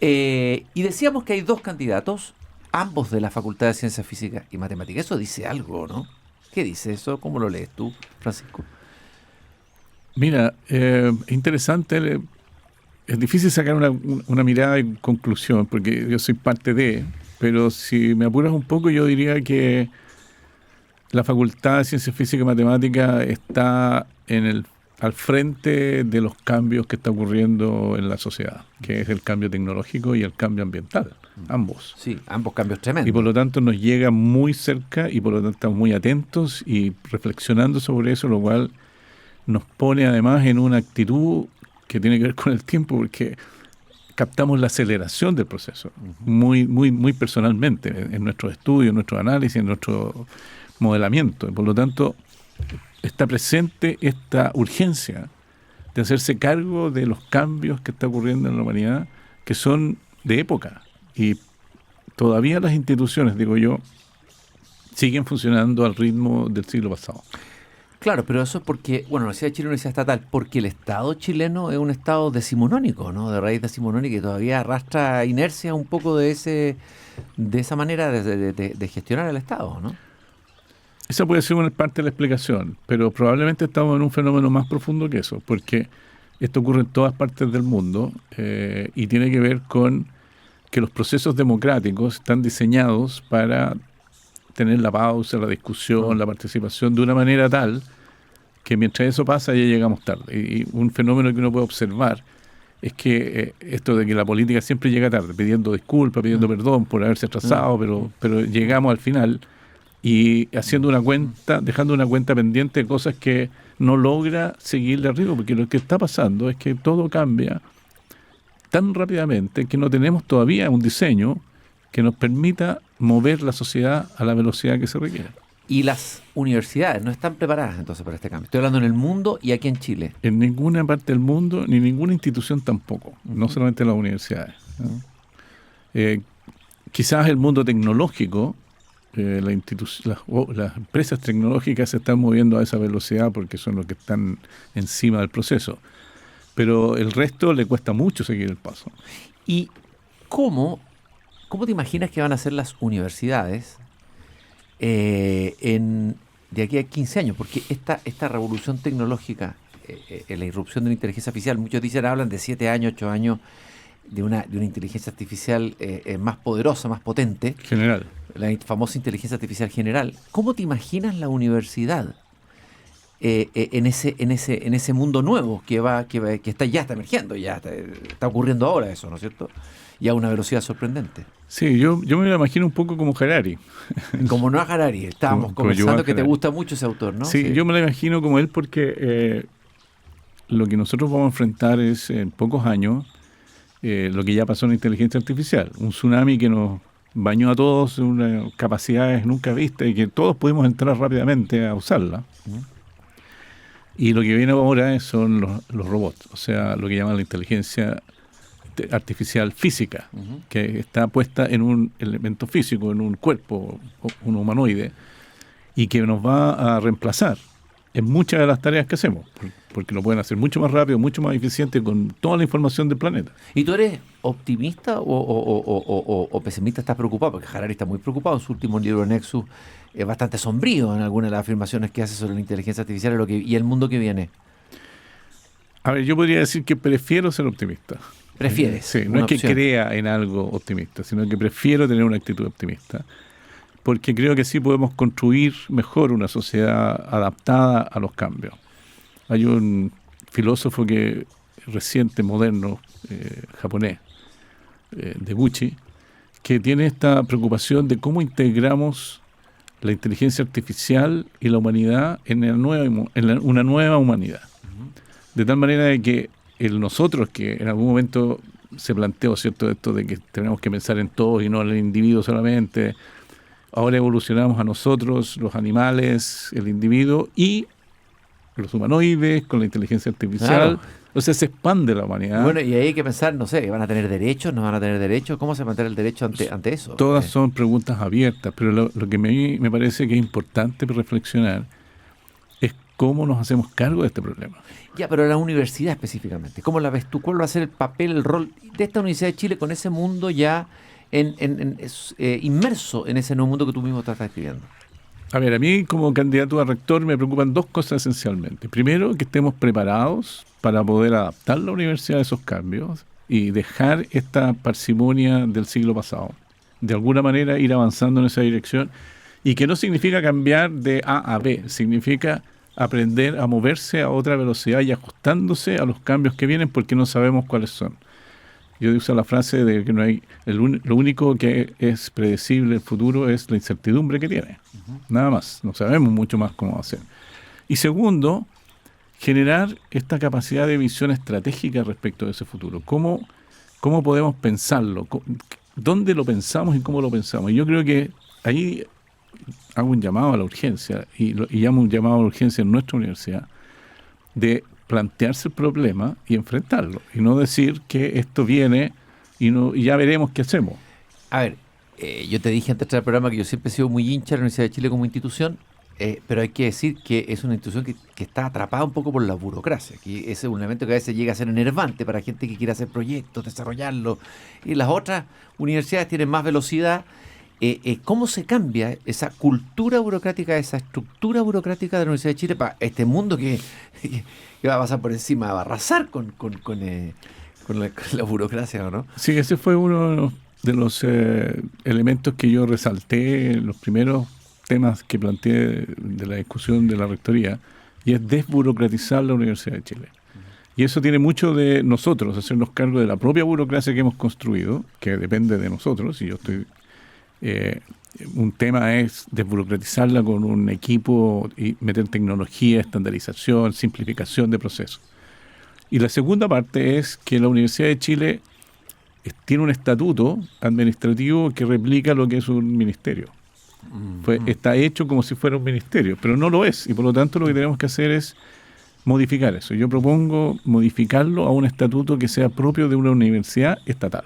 Y decíamos que hay 2 candidatos, ambos de la Facultad de Ciencias Físicas y Matemáticas. Eso dice algo, ¿no? ¿Qué dice eso? ¿Cómo lo lees tú, Francisco? Mira, interesante, es difícil sacar una mirada y conclusión, porque yo soy parte de, pero si me apuras un poco, yo diría que la Facultad de Ciencias Físicas y Matemáticas está al frente de los cambios que está ocurriendo en la sociedad, que es el cambio tecnológico y el cambio ambiental, ambos. Sí, ambos cambios tremendos. Y por lo tanto nos llega muy cerca y por lo tanto estamos muy atentos y reflexionando sobre eso, lo cual nos pone además en una actitud que tiene que ver con el tiempo, porque captamos la aceleración del proceso muy, muy, muy personalmente en nuestros estudios, en nuestro análisis, en nuestro modelamiento. Y por lo tanto, está presente esta urgencia de hacerse cargo de los cambios que está ocurriendo en la humanidad, que son de época. Y todavía las instituciones, digo yo, siguen funcionando al ritmo del siglo pasado. Claro, pero eso es porque, bueno, la Universidad de Chile es una universidad estatal, porque el Estado chileno es un Estado decimonónico, ¿no? De raíz decimonónica, y todavía arrastra inercia un poco de esa manera de gestionar el Estado, ¿no? Esa puede ser una parte de la explicación, pero probablemente estamos en un fenómeno más profundo que eso, porque esto ocurre en todas partes del mundo y tiene que ver con que los procesos democráticos están diseñados para tener la pausa, la discusión, la participación de una manera tal que mientras eso pasa ya llegamos tarde. Y un fenómeno que uno puede observar es que esto de que la política siempre llega tarde, pidiendo disculpas, pidiendo perdón por haberse atrasado, pero llegamos al final y haciendo una cuenta, dejando una cuenta pendiente de cosas que no logra seguirle arriba, porque lo que está pasando es que todo cambia tan rápidamente que no tenemos todavía un diseño que nos permita mover la sociedad a la velocidad que se requiere. Y las universidades no están preparadas entonces para este cambio. Estoy hablando en el mundo y aquí en Chile. En ninguna parte del mundo, ni ninguna institución tampoco, no solamente las universidades, ¿no? Quizás el mundo tecnológico, las empresas tecnológicas se están moviendo a esa velocidad porque son los que están encima del proceso. Pero el resto le cuesta mucho seguir el paso. ¿Y cómo te imaginas que van a ser las universidades de aquí a 15 años? Porque esta revolución tecnológica, la irrupción de una inteligencia artificial, muchos hablan de 7 años, 8 años, de una inteligencia artificial más poderosa, más potente. General. La famosa inteligencia artificial general. ¿Cómo te imaginas la universidad en ese mundo nuevo que ya está emergiendo, ya está ocurriendo ahora eso, ¿no es cierto? Y a una velocidad sorprendente. Sí, yo me lo imagino un poco como Harari. Como Noah Harari, estábamos conversando que te gusta mucho ese autor, ¿no? Sí, yo me lo imagino como él porque lo que nosotros vamos a enfrentar es en pocos años lo que ya pasó en la inteligencia artificial, un tsunami que nos bañó a todos en unas capacidades nunca vistas y que todos pudimos entrar rápidamente a usarla. Y lo que viene ahora son los robots, o sea, lo que llaman la inteligencia artificial física, que está puesta en un elemento físico, en un cuerpo, un humanoide, y que nos va a reemplazar en muchas de las tareas que hacemos, porque lo pueden hacer mucho más rápido, mucho más eficiente, con toda la información del planeta. ¿Y tú eres optimista o pesimista? ¿Estás preocupado? Porque Harari está muy preocupado en su último libro, Nexus, es bastante sombrío en algunas de las afirmaciones que hace sobre la inteligencia artificial y el mundo que viene. A ver, yo podría decir que prefiero ser optimista. ¿Prefieres? Sí, no es que crea en algo optimista, sino que prefiero tener una actitud optimista, porque creo que sí podemos construir mejor una sociedad adaptada a los cambios. Hay un filósofo reciente, moderno, japonés, Deguchi, que tiene esta preocupación de cómo integramos la inteligencia artificial y la humanidad en una nueva humanidad. De tal manera de que nosotros, que en algún momento se planteó, ¿cierto?, esto de que tenemos que pensar en todos y no en el individuo solamente, ahora evolucionamos a nosotros, los animales, el individuo y los humanoides con la inteligencia artificial. Claro. O sea, se expande la humanidad. Bueno, y ahí hay que pensar, no sé, ¿van a tener derechos? ¿No van a tener derechos? ¿Cómo se mantendrá el derecho ante eso? Todas son preguntas abiertas, pero lo que me parece que es importante reflexionar es cómo nos hacemos cargo de este problema. Ya, pero la universidad específicamente, ¿cómo la ves tú? ¿Cuál va a ser el papel, el rol de esta Universidad de Chile con ese mundo ya inmerso en ese nuevo mundo que tú mismo estás describiendo? A ver, a mí como candidato a rector me preocupan dos cosas esencialmente. Primero, que estemos preparados para poder adaptar la universidad a esos cambios y dejar esta parsimonia del siglo pasado. De alguna manera ir avanzando en esa dirección, y que no significa cambiar de A a B, significa aprender a moverse a otra velocidad y ajustándose a los cambios que vienen porque no sabemos cuáles son. Yo uso la frase de que no hay lo único que es predecible el futuro es la incertidumbre que tiene. Nada más, no sabemos mucho más cómo va a ser. Y segundo, generar esta capacidad de visión estratégica respecto de ese futuro. ¿Cómo podemos pensarlo? ¿Dónde lo pensamos y cómo lo pensamos? Y yo creo que ahí hago un llamado a la urgencia y llamo un llamado a la urgencia en nuestra universidad de plantearse el problema y enfrentarlo y no decir que esto viene y ya veremos qué hacemos. A ver, yo te dije antes del programa que yo siempre he sido muy hincha de la Universidad de Chile como institución, pero hay que decir que es una institución que está atrapada un poco por la burocracia, que ese es un elemento que a veces llega a ser enervante para gente que quiere hacer proyectos, desarrollarlos, y las otras universidades tienen más velocidad. ¿Cómo se cambia esa cultura burocrática, esa estructura burocrática de la Universidad de Chile para este mundo que va a pasar por encima, va a arrasar con la burocracia, ¿no? Sí, ese fue uno de los elementos que yo resalté en los primeros temas que planteé de la discusión de la rectoría, y es desburocratizar la Universidad de Chile. Y eso tiene mucho de nosotros, hacernos cargo de la propia burocracia que hemos construido, que depende de nosotros, y yo estoy... un tema es desburocratizarla con un equipo y meter tecnología, estandarización, simplificación de procesos. Y la segunda parte es que la Universidad de Chile tiene un estatuto administrativo que replica lo que es un ministerio. Está hecho como si fuera un ministerio, pero no lo es, y por lo tanto lo que tenemos que hacer es modificar eso. Yo propongo modificarlo a un estatuto que sea propio de una universidad estatal,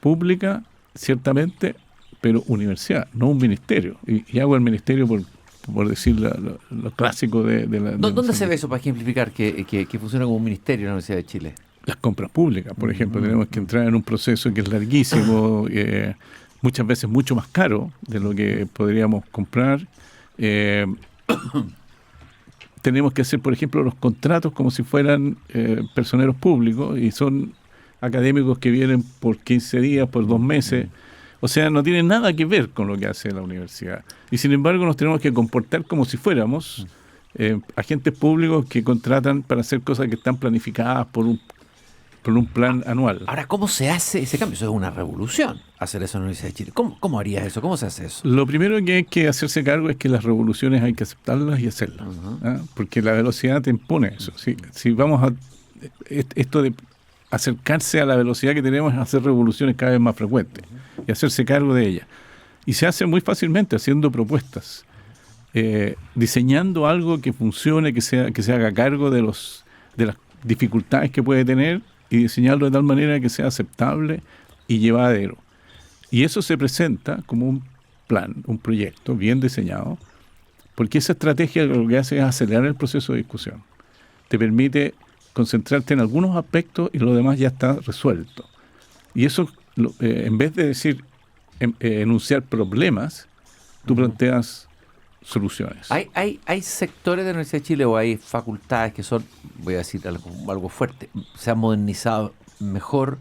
pública, ciertamente, pero universidad, no un ministerio. Y hago el ministerio por decir lo clásico de la... ¿Dónde se ve eso para ejemplificar que funciona como un ministerio en la Universidad de Chile? Las compras públicas, por ejemplo. Tenemos que entrar en un proceso que es larguísimo, muchas veces mucho más caro de lo que podríamos comprar. tenemos que hacer, por ejemplo, los contratos como si fueran personeros públicos, y son académicos que vienen por 15 días, por 2 meses. O sea, no tienen nada que ver con lo que hace la universidad. Y sin embargo nos tenemos que comportar como si fuéramos agentes públicos que contratan para hacer cosas que están planificadas por un plan anual. Ahora, ¿cómo se hace ese cambio? Eso es una revolución, hacer eso en la Universidad de Chile. ¿Cómo harías eso? ¿Cómo se hace eso? Lo primero que hay que hacerse cargo es que las revoluciones hay que aceptarlas y hacerlas. ¿Ah? Porque la velocidad te impone eso. Si vamos a... Esto de acercarse a la velocidad que tenemos es hacer revoluciones cada vez más frecuentes y hacerse cargo de ellas. Y se hace muy fácilmente haciendo propuestas, diseñando algo que funcione, que se haga cargo de las dificultades que puede tener, y diseñarlo de tal manera que sea aceptable y llevadero. Y eso se presenta como un plan, un proyecto bien diseñado, porque esa estrategia lo que hace es acelerar el proceso de discusión. Te permite concentrarte en algunos aspectos y lo demás ya está resuelto. Y eso, en vez de decir, enunciar problemas, tú planteas soluciones. ¿Hay sectores de la Universidad de Chile o hay facultades que son, voy a decir algo fuerte, se han modernizado mejor,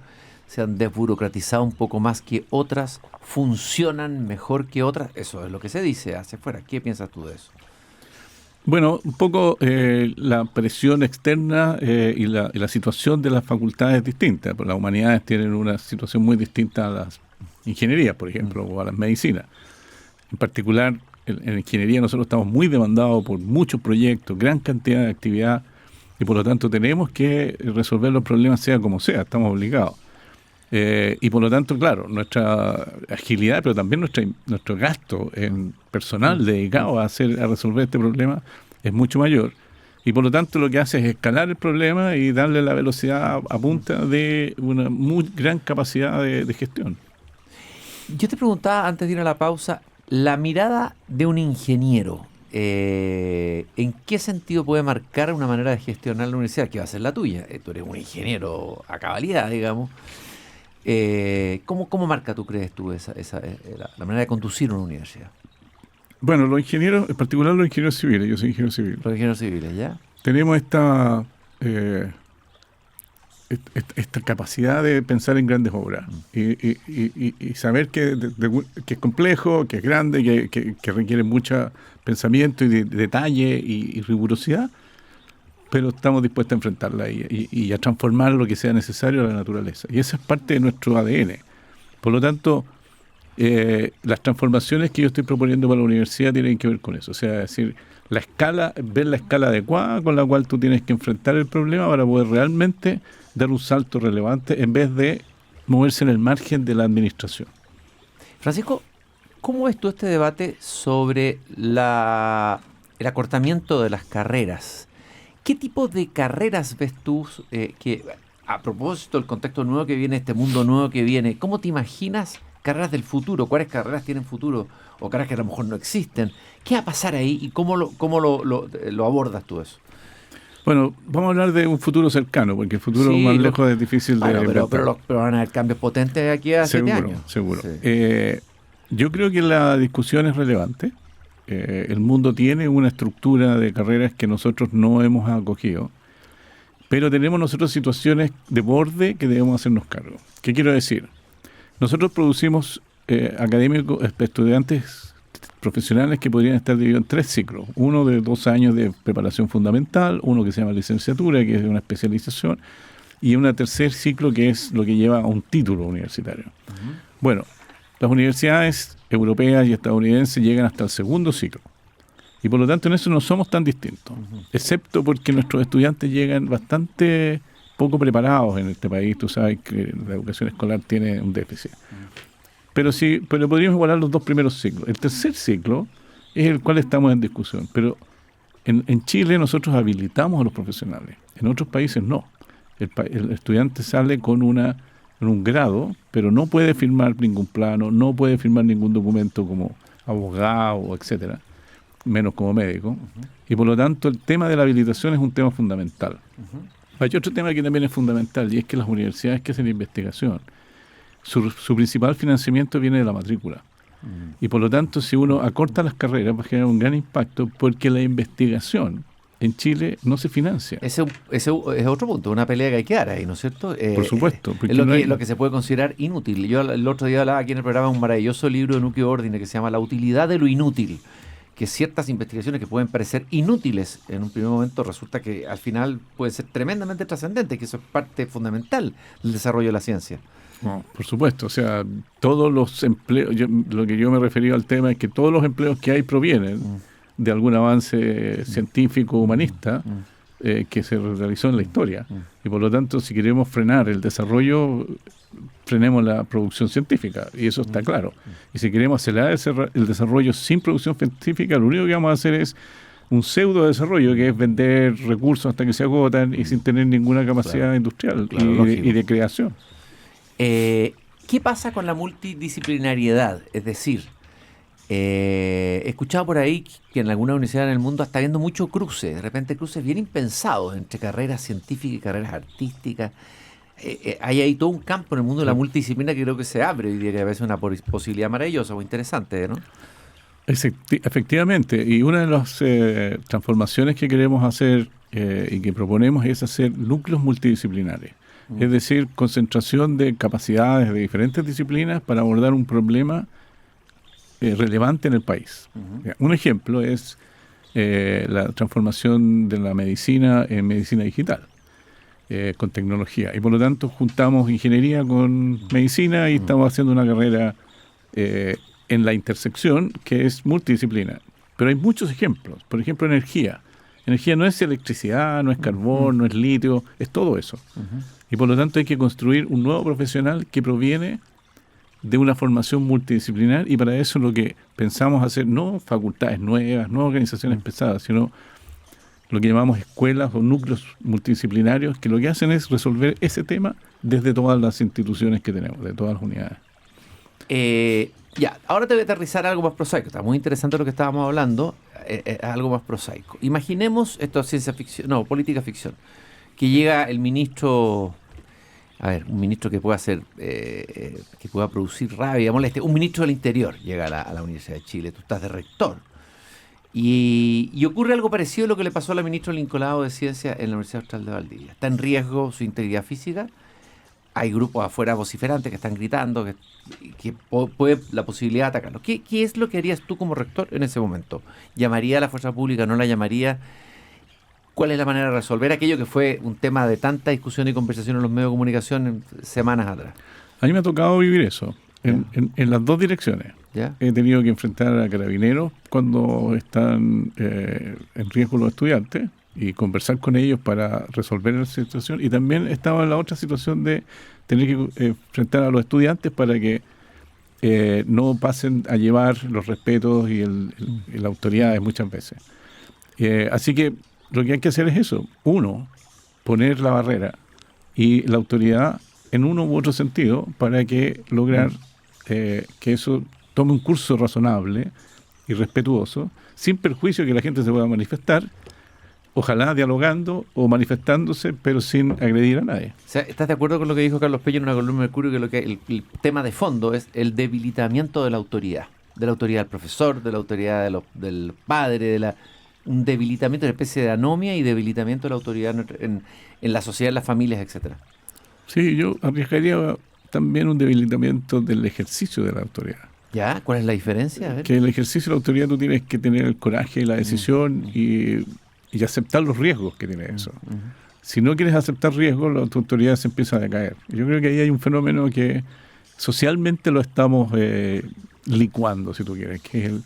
se han desburocratizado un poco más que otras, funcionan mejor que otras? Eso es lo que se dice hacia afuera. ¿Qué piensas tú de eso? Bueno, un poco la presión externa y la situación de las facultades es distinta. Las humanidades tienen una situación muy distinta a las ingenierías, por ejemplo, o a las medicinas. En particular, en ingeniería nosotros estamos muy demandados por muchos proyectos, gran cantidad de actividad, y por lo tanto tenemos que resolver los problemas sea como sea, estamos obligados. Y por lo tanto, claro, nuestra agilidad, pero también nuestro gasto en personal dedicado a resolver este problema es mucho mayor. Y por lo tanto lo que hace es escalar el problema y darle la velocidad a punta de una muy gran capacidad de gestión. Yo te preguntaba antes de ir a la pausa, la mirada de un ingeniero, ¿en qué sentido puede marcar una manera de gestionar la universidad? Que va a ser la tuya. Tú eres un ingeniero a cabalidad, digamos. ¿Cómo marca, crees tú, la manera de conducir una universidad? Bueno, los ingenieros, en particular los ingenieros civiles, yo soy ingeniero civil. Los ingenieros civiles, ¿ya? Tenemos esta capacidad de pensar en grandes obras y saber que es complejo, que es grande, que requiere mucho pensamiento y detalle y rigurosidad, pero estamos dispuestos a enfrentarla y a transformar lo que sea necesario a la naturaleza. Y esa es parte de nuestro ADN. Por lo tanto, las transformaciones que yo estoy proponiendo para la universidad tienen que ver con eso. O sea, es decir, ver la escala adecuada con la cual tú tienes que enfrentar el problema para poder realmente dar un salto relevante en vez de moverse en el margen de la administración. Francisco, ¿cómo ves tú este debate sobre el acortamiento de las carreras? ¿Qué tipo de carreras ves tú que, a propósito del contexto nuevo que viene, este mundo nuevo que viene, cómo te imaginas carreras del futuro? ¿Cuáles carreras tienen futuro? O carreras que a lo mejor no existen. ¿Qué va a pasar ahí y cómo lo abordas tú eso? Bueno, vamos a hablar de un futuro cercano, porque el futuro más lejos es difícil de... Pero van a haber cambios potentes aquí a 7 años. Seguro. Sí. Yo creo que la discusión es relevante. El mundo tiene una estructura de carreras que nosotros no hemos acogido, pero tenemos nosotros situaciones de borde que debemos hacernos cargo. ¿Qué quiero decir? Nosotros producimos académicos, estudiantes profesionales que podrían estar divididos en 3 ciclos. Uno de 2 años de preparación fundamental, uno que se llama licenciatura, que es una especialización, y un tercer ciclo que es lo que lleva a un título universitario. Uh-huh. Bueno, las universidades europeas y estadounidenses llegan hasta el segundo ciclo. Y por lo tanto en eso no somos tan distintos, excepto porque nuestros estudiantes llegan bastante poco preparados en este país. Tú sabes que la educación escolar tiene un déficit. Pero podríamos igualar los 2 primeros ciclos. El tercer ciclo es el cual estamos en discusión. Pero en Chile nosotros habilitamos a los profesionales. En otros países no. El estudiante sale con un grado, pero no puede firmar ningún plano, no puede firmar ningún documento como abogado, etcétera, menos como médico. Uh-huh. Y por lo tanto el tema de la habilitación es un tema fundamental. Uh-huh. Hay otro tema que también es fundamental, y es que las universidades que hacen investigación, su principal financiamiento viene de la matrícula. Y por lo tanto, si uno acorta las carreras, va a generar un gran impacto porque la investigación en Chile no se financia. Ese es otro punto, una pelea que hay que dar ahí, ¿no es cierto? Por supuesto. Es porque lo, no que, hay- lo que se puede considerar inútil. Yo el otro día hablaba aquí en el programa de un maravilloso libro de Núcleo Ordine que se llama La utilidad de lo inútil, que ciertas investigaciones que pueden parecer inútiles en un primer momento resulta que al final pueden ser tremendamente trascendentes, que eso es parte fundamental del desarrollo de la ciencia. No, por supuesto, o sea, todos los empleos, lo que yo me refería al tema es que todos los empleos que hay provienen de algún avance científico, humanista, que se realizó en la historia. Y por lo tanto, si queremos frenar el desarrollo, frenemos la producción científica, y eso está claro. Y si queremos acelerar el desarrollo sin producción científica, lo único que vamos a hacer es un pseudo desarrollo, que es vender recursos hasta que se agotan y sin tener ninguna capacidad industrial y de creación. ¿Qué pasa con la multidisciplinariedad? Es decir, he escuchado por ahí que en alguna universidad en el mundo está habiendo mucho cruce, de repente cruces bien impensados entre carreras científicas y carreras artísticas. Hay ahí todo un campo en el mundo de la multidisciplina que creo que se abre hoy día, que a veces es una posibilidad maravillosa o interesante, ¿no? Efectivamente, y una de las transformaciones que queremos hacer y que proponemos es hacer núcleos multidisciplinares. Es decir, concentración de capacidades de diferentes disciplinas para abordar un problema relevante en el país. Un ejemplo es la transformación de la medicina en medicina digital, con tecnología. Y por lo tanto juntamos ingeniería con medicina y estamos haciendo una carrera en la intersección que es multidisciplina. Pero hay muchos ejemplos. Por ejemplo, energía. Energía no es electricidad, no es carbón, no es litio, es todo eso. Y por lo tanto hay que construir un nuevo profesional que proviene de una formación multidisciplinar, y para eso lo que pensamos hacer, no facultades nuevas, no organizaciones pesadas, sino lo que llamamos escuelas o núcleos multidisciplinarios, que lo que hacen es resolver ese tema desde todas las instituciones que tenemos, de todas las unidades. Ahora te voy a aterrizar algo más prosaico. Está muy interesante lo que estábamos hablando, algo más prosaico. Imaginemos, esto es ciencia ficción, no, política ficción, que llega el ministro, un ministro que pueda hacer, que pueda producir rabia, molestia, un ministro del Interior llega a la Universidad de Chile, tú estás de rector, y ocurre algo parecido a lo que le pasó a la ministra Lincolado de Ciencia en la Universidad Austral de Valdivia. Está en riesgo su integridad física, hay grupos afuera vociferantes que están gritando, que puede la posibilidad de atacarlo. ¿Qué es lo que harías tú como rector en ese momento? ¿Llamaría a la fuerza pública? ¿No la llamaría? ¿Cuál es la manera de resolver aquello que fue un tema de tanta discusión y conversación en los medios de comunicación en semanas atrás? A mí me ha tocado vivir eso, en las dos direcciones. ¿Ya? He tenido que enfrentar a carabineros cuando están en riesgo los estudiantes y conversar con ellos para resolver la situación. Y también estaba en la otra situación de tener que enfrentar a los estudiantes para que no pasen a llevar los respetos y la autoridad muchas veces. Así que lo que hay que hacer es eso. Uno, poner la barrera y la autoridad en uno u otro sentido para que lograr que eso tome un curso razonable y respetuoso, sin perjuicio de que la gente se pueda manifestar, ojalá dialogando o manifestándose, pero sin agredir a nadie. O sea, ¿estás de acuerdo con lo que dijo Carlos Pello en una columna de Mercurio, que el tema de fondo es el debilitamiento de la autoridad del profesor, de la autoridad del padre, un debilitamiento, una especie de anomia y debilitamiento de la autoridad en la sociedad, en las familias, etcétera? Sí, yo arriesgaría también un debilitamiento del ejercicio de la autoridad. ¿Ya? ¿Cuál es la diferencia? A ver. Que el ejercicio de la autoridad tú tienes que tener el coraje y la decisión y aceptar los riesgos que tiene eso. Si no quieres aceptar riesgos, tu autoridad se empieza a decaer. Yo creo que ahí hay un fenómeno que socialmente lo estamos licuando, si tú quieres, que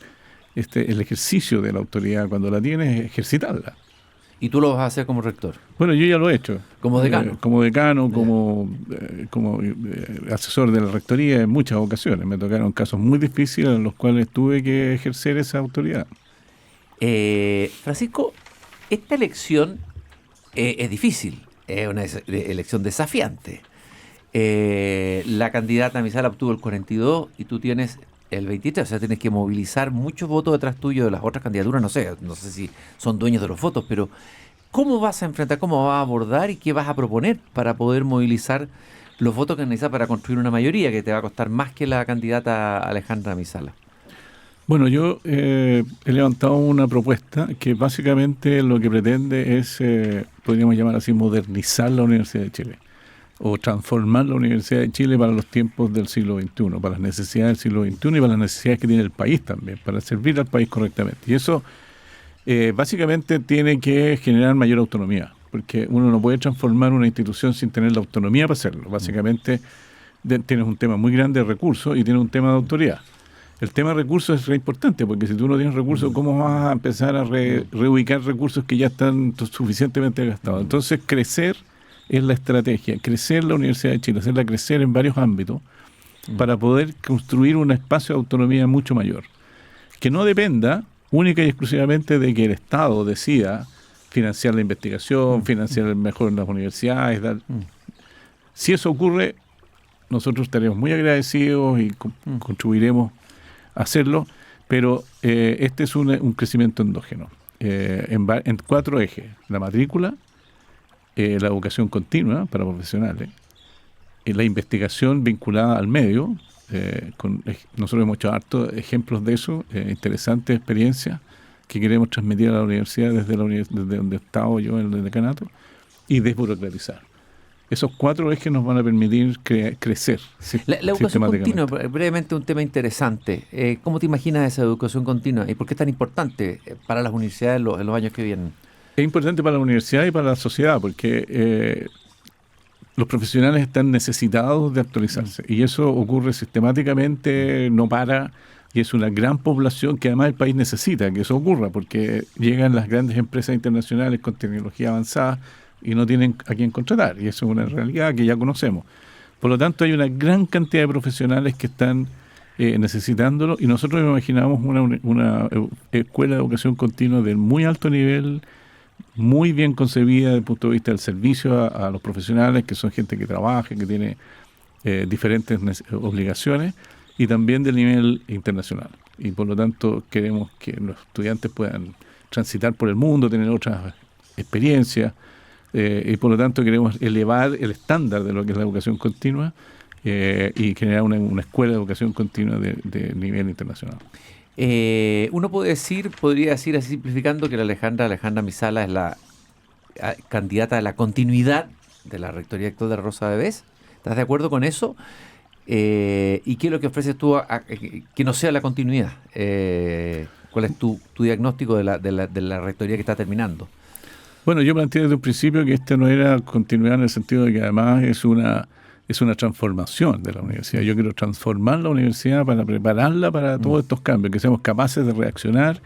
es el ejercicio de la autoridad, cuando la tienes, ejercitarla. ¿Y tú lo vas a hacer como rector? Bueno, yo ya lo he hecho. ¿Como decano? Como decano, como asesor de la rectoría en muchas ocasiones. Me tocaron casos muy difíciles en los cuales tuve que ejercer esa autoridad. Francisco, esta elección es difícil, es una elección desafiante. La candidata Misala obtuvo el 42 y tú tienes el 23, o sea, tienes que movilizar muchos votos detrás tuyo de las otras candidaturas, no sé si son dueños de los votos, pero ¿cómo vas a enfrentar, cómo vas a abordar y qué vas a proponer para poder movilizar los votos que necesitas para construir una mayoría que te va a costar más que la candidata Alejandra Misala? Bueno, yo he levantado una propuesta que básicamente lo que pretende es, podríamos llamar así, modernizar la Universidad de Chile o transformar la Universidad de Chile para los tiempos del siglo XXI, para las necesidades del siglo XXI y para las necesidades que tiene el país también, para servir al país correctamente. Y eso básicamente tiene que generar mayor autonomía, porque uno no puede transformar una institución sin tener la autonomía para hacerlo. Básicamente tienes un tema muy grande de recursos y tienes un tema de autoridad. El tema de recursos es re importante, porque si tú no tienes recursos, ¿cómo vas a empezar a reubicar recursos que ya están suficientemente gastados? Entonces, crecer es la estrategia, crecer la Universidad de Chile, hacerla crecer en varios ámbitos para poder construir un espacio de autonomía mucho mayor, que no dependa única y exclusivamente de que el Estado decida financiar la investigación, financiar mejor las universidades. Si eso ocurre, nosotros estaremos muy agradecidos y contribuiremos hacerlo, pero este es un crecimiento endógeno en 4 ejes: la matrícula, la educación continua para profesionales, la investigación vinculada al medio, nosotros hemos hecho hartos ejemplos de eso, interesantes experiencias que queremos transmitir a la universidad desde donde he estado yo en el decanato, y desburocratizar. Esos 4 ejes nos van a permitir crecer. La educación continua, brevemente, un tema interesante. ¿Cómo te imaginas esa educación continua y por qué es tan importante para las universidades en los años que vienen? Es importante para la universidad y para la sociedad, porque los profesionales están necesitados de actualizarse, y eso ocurre sistemáticamente, no para, y es una gran población que además el país necesita que eso ocurra, porque llegan las grandes empresas internacionales con tecnología avanzada y no tienen a quién contratar, y eso es una realidad que ya conocemos. Por lo tanto, hay una gran cantidad de profesionales que están necesitándolo, y nosotros imaginamos una escuela de educación continua de muy alto nivel, muy bien concebida desde el punto de vista del servicio a los profesionales, que son gente que trabaja, que tiene diferentes obligaciones, y también del nivel internacional. Y por lo tanto queremos que los estudiantes puedan transitar por el mundo, tener otras experiencias, y por lo tanto queremos elevar el estándar de lo que es la educación continua y generar una escuela de educación continua de nivel internacional. Uno podría decir, así simplificando, que la Alejandra Misala es la candidata a la continuidad de la rectoría actual de la Rosa de Vez. ¿Estás de acuerdo con eso? ¿Y qué es lo que ofreces tú que no sea la continuidad? ¿Cuál es tu diagnóstico de la rectoría que está terminando? Bueno, yo planteé desde un principio que no era continuidad, en el sentido de que además es una transformación de la universidad. Yo quiero transformar la universidad para prepararla para todos estos cambios, que seamos capaces de reaccionar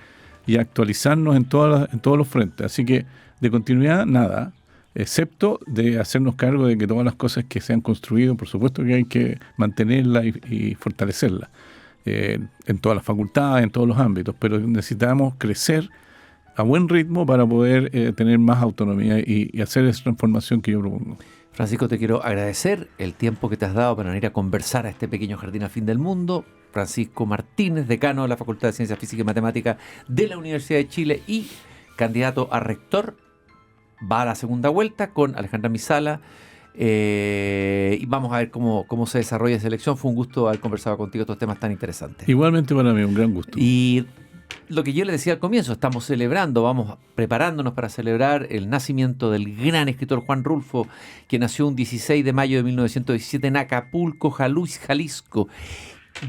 y actualizarnos en todos los frentes. Así que de continuidad, nada, excepto de hacernos cargo de que todas las cosas que se han construido, por supuesto que hay que mantenerlas y fortalecerlas en todas las facultades, en todos los ámbitos, pero necesitamos crecer a buen ritmo para poder tener más autonomía y hacer esa transformación que yo propongo. Francisco, te quiero agradecer el tiempo que te has dado para venir a conversar a este pequeño jardín al fin del mundo. Francisco Martínez, decano de la Facultad de Ciencias Físicas y Matemáticas de la Universidad de Chile y candidato a rector, va a la segunda vuelta con Alejandra Misala, y vamos a ver cómo se desarrolla esa elección. Fue un gusto haber conversado contigo estos temas tan interesantes. Igualmente para mí, un gran gusto. Y lo que yo le decía al comienzo, estamos vamos preparándonos para celebrar el nacimiento del gran escritor Juan Rulfo, que nació un 16 de mayo de 1917 en Acapulco, Jalisco.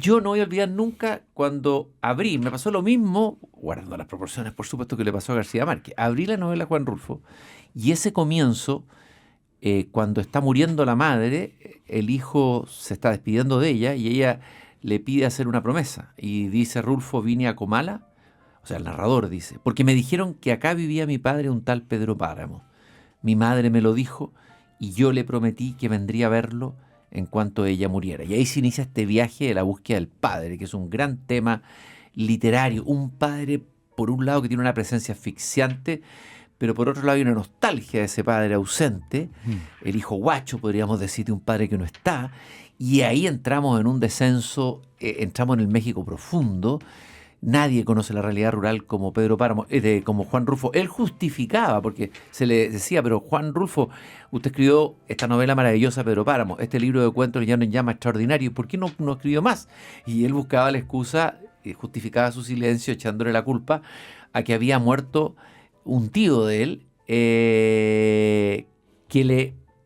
Yo no voy a olvidar nunca cuando me pasó lo mismo, guardando las proporciones, por supuesto, que le pasó a García Márquez. Abrí la novela Juan Rulfo y ese comienzo, cuando está muriendo la madre, el hijo se está despidiendo de ella y ella le pide hacer una promesa. Y dice Rulfo: vine a Comala, o sea, el narrador dice, porque me dijeron que acá vivía mi padre, un tal Pedro Páramo. Mi madre me lo dijo y yo le prometí que vendría a verlo en cuanto ella muriera. Y ahí se inicia este viaje de la búsqueda del padre, que es un gran tema literario. Un padre, por un lado, que tiene una presencia asfixiante, pero por otro lado hay una nostalgia de ese padre ausente, el hijo guacho, podríamos decir, de un padre que no está. Y ahí entramos en un descenso, entramos en el México profundo. Nadie conoce la realidad rural como Pedro Páramo, como Juan Rulfo. Él justificaba, porque se le decía: pero Juan Rulfo, usted escribió esta novela maravillosa, Pedro Páramo, este libro de cuentos, El llano en llama, extraordinario, ¿por qué no escribió más? Y él buscaba la excusa justificaba su silencio echándole la culpa a que había muerto un tío de él,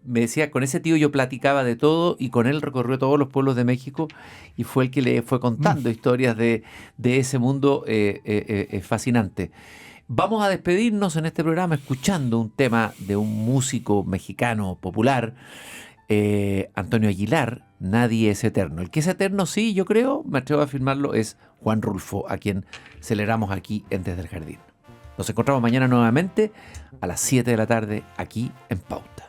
me decía, con ese tío yo platicaba de todo y con él recorrió todos los pueblos de México y fue el que le fue contando historias de ese mundo fascinante. Vamos a despedirnos en este programa escuchando un tema de un músico mexicano popular, Antonio Aguilar, Nadie es eterno. El que es eterno, sí, yo creo, me atrevo a afirmarlo, es Juan Rulfo, a quien celebramos aquí en Desde el Jardín. Nos encontramos mañana nuevamente a las 7 de la tarde aquí en Pauta.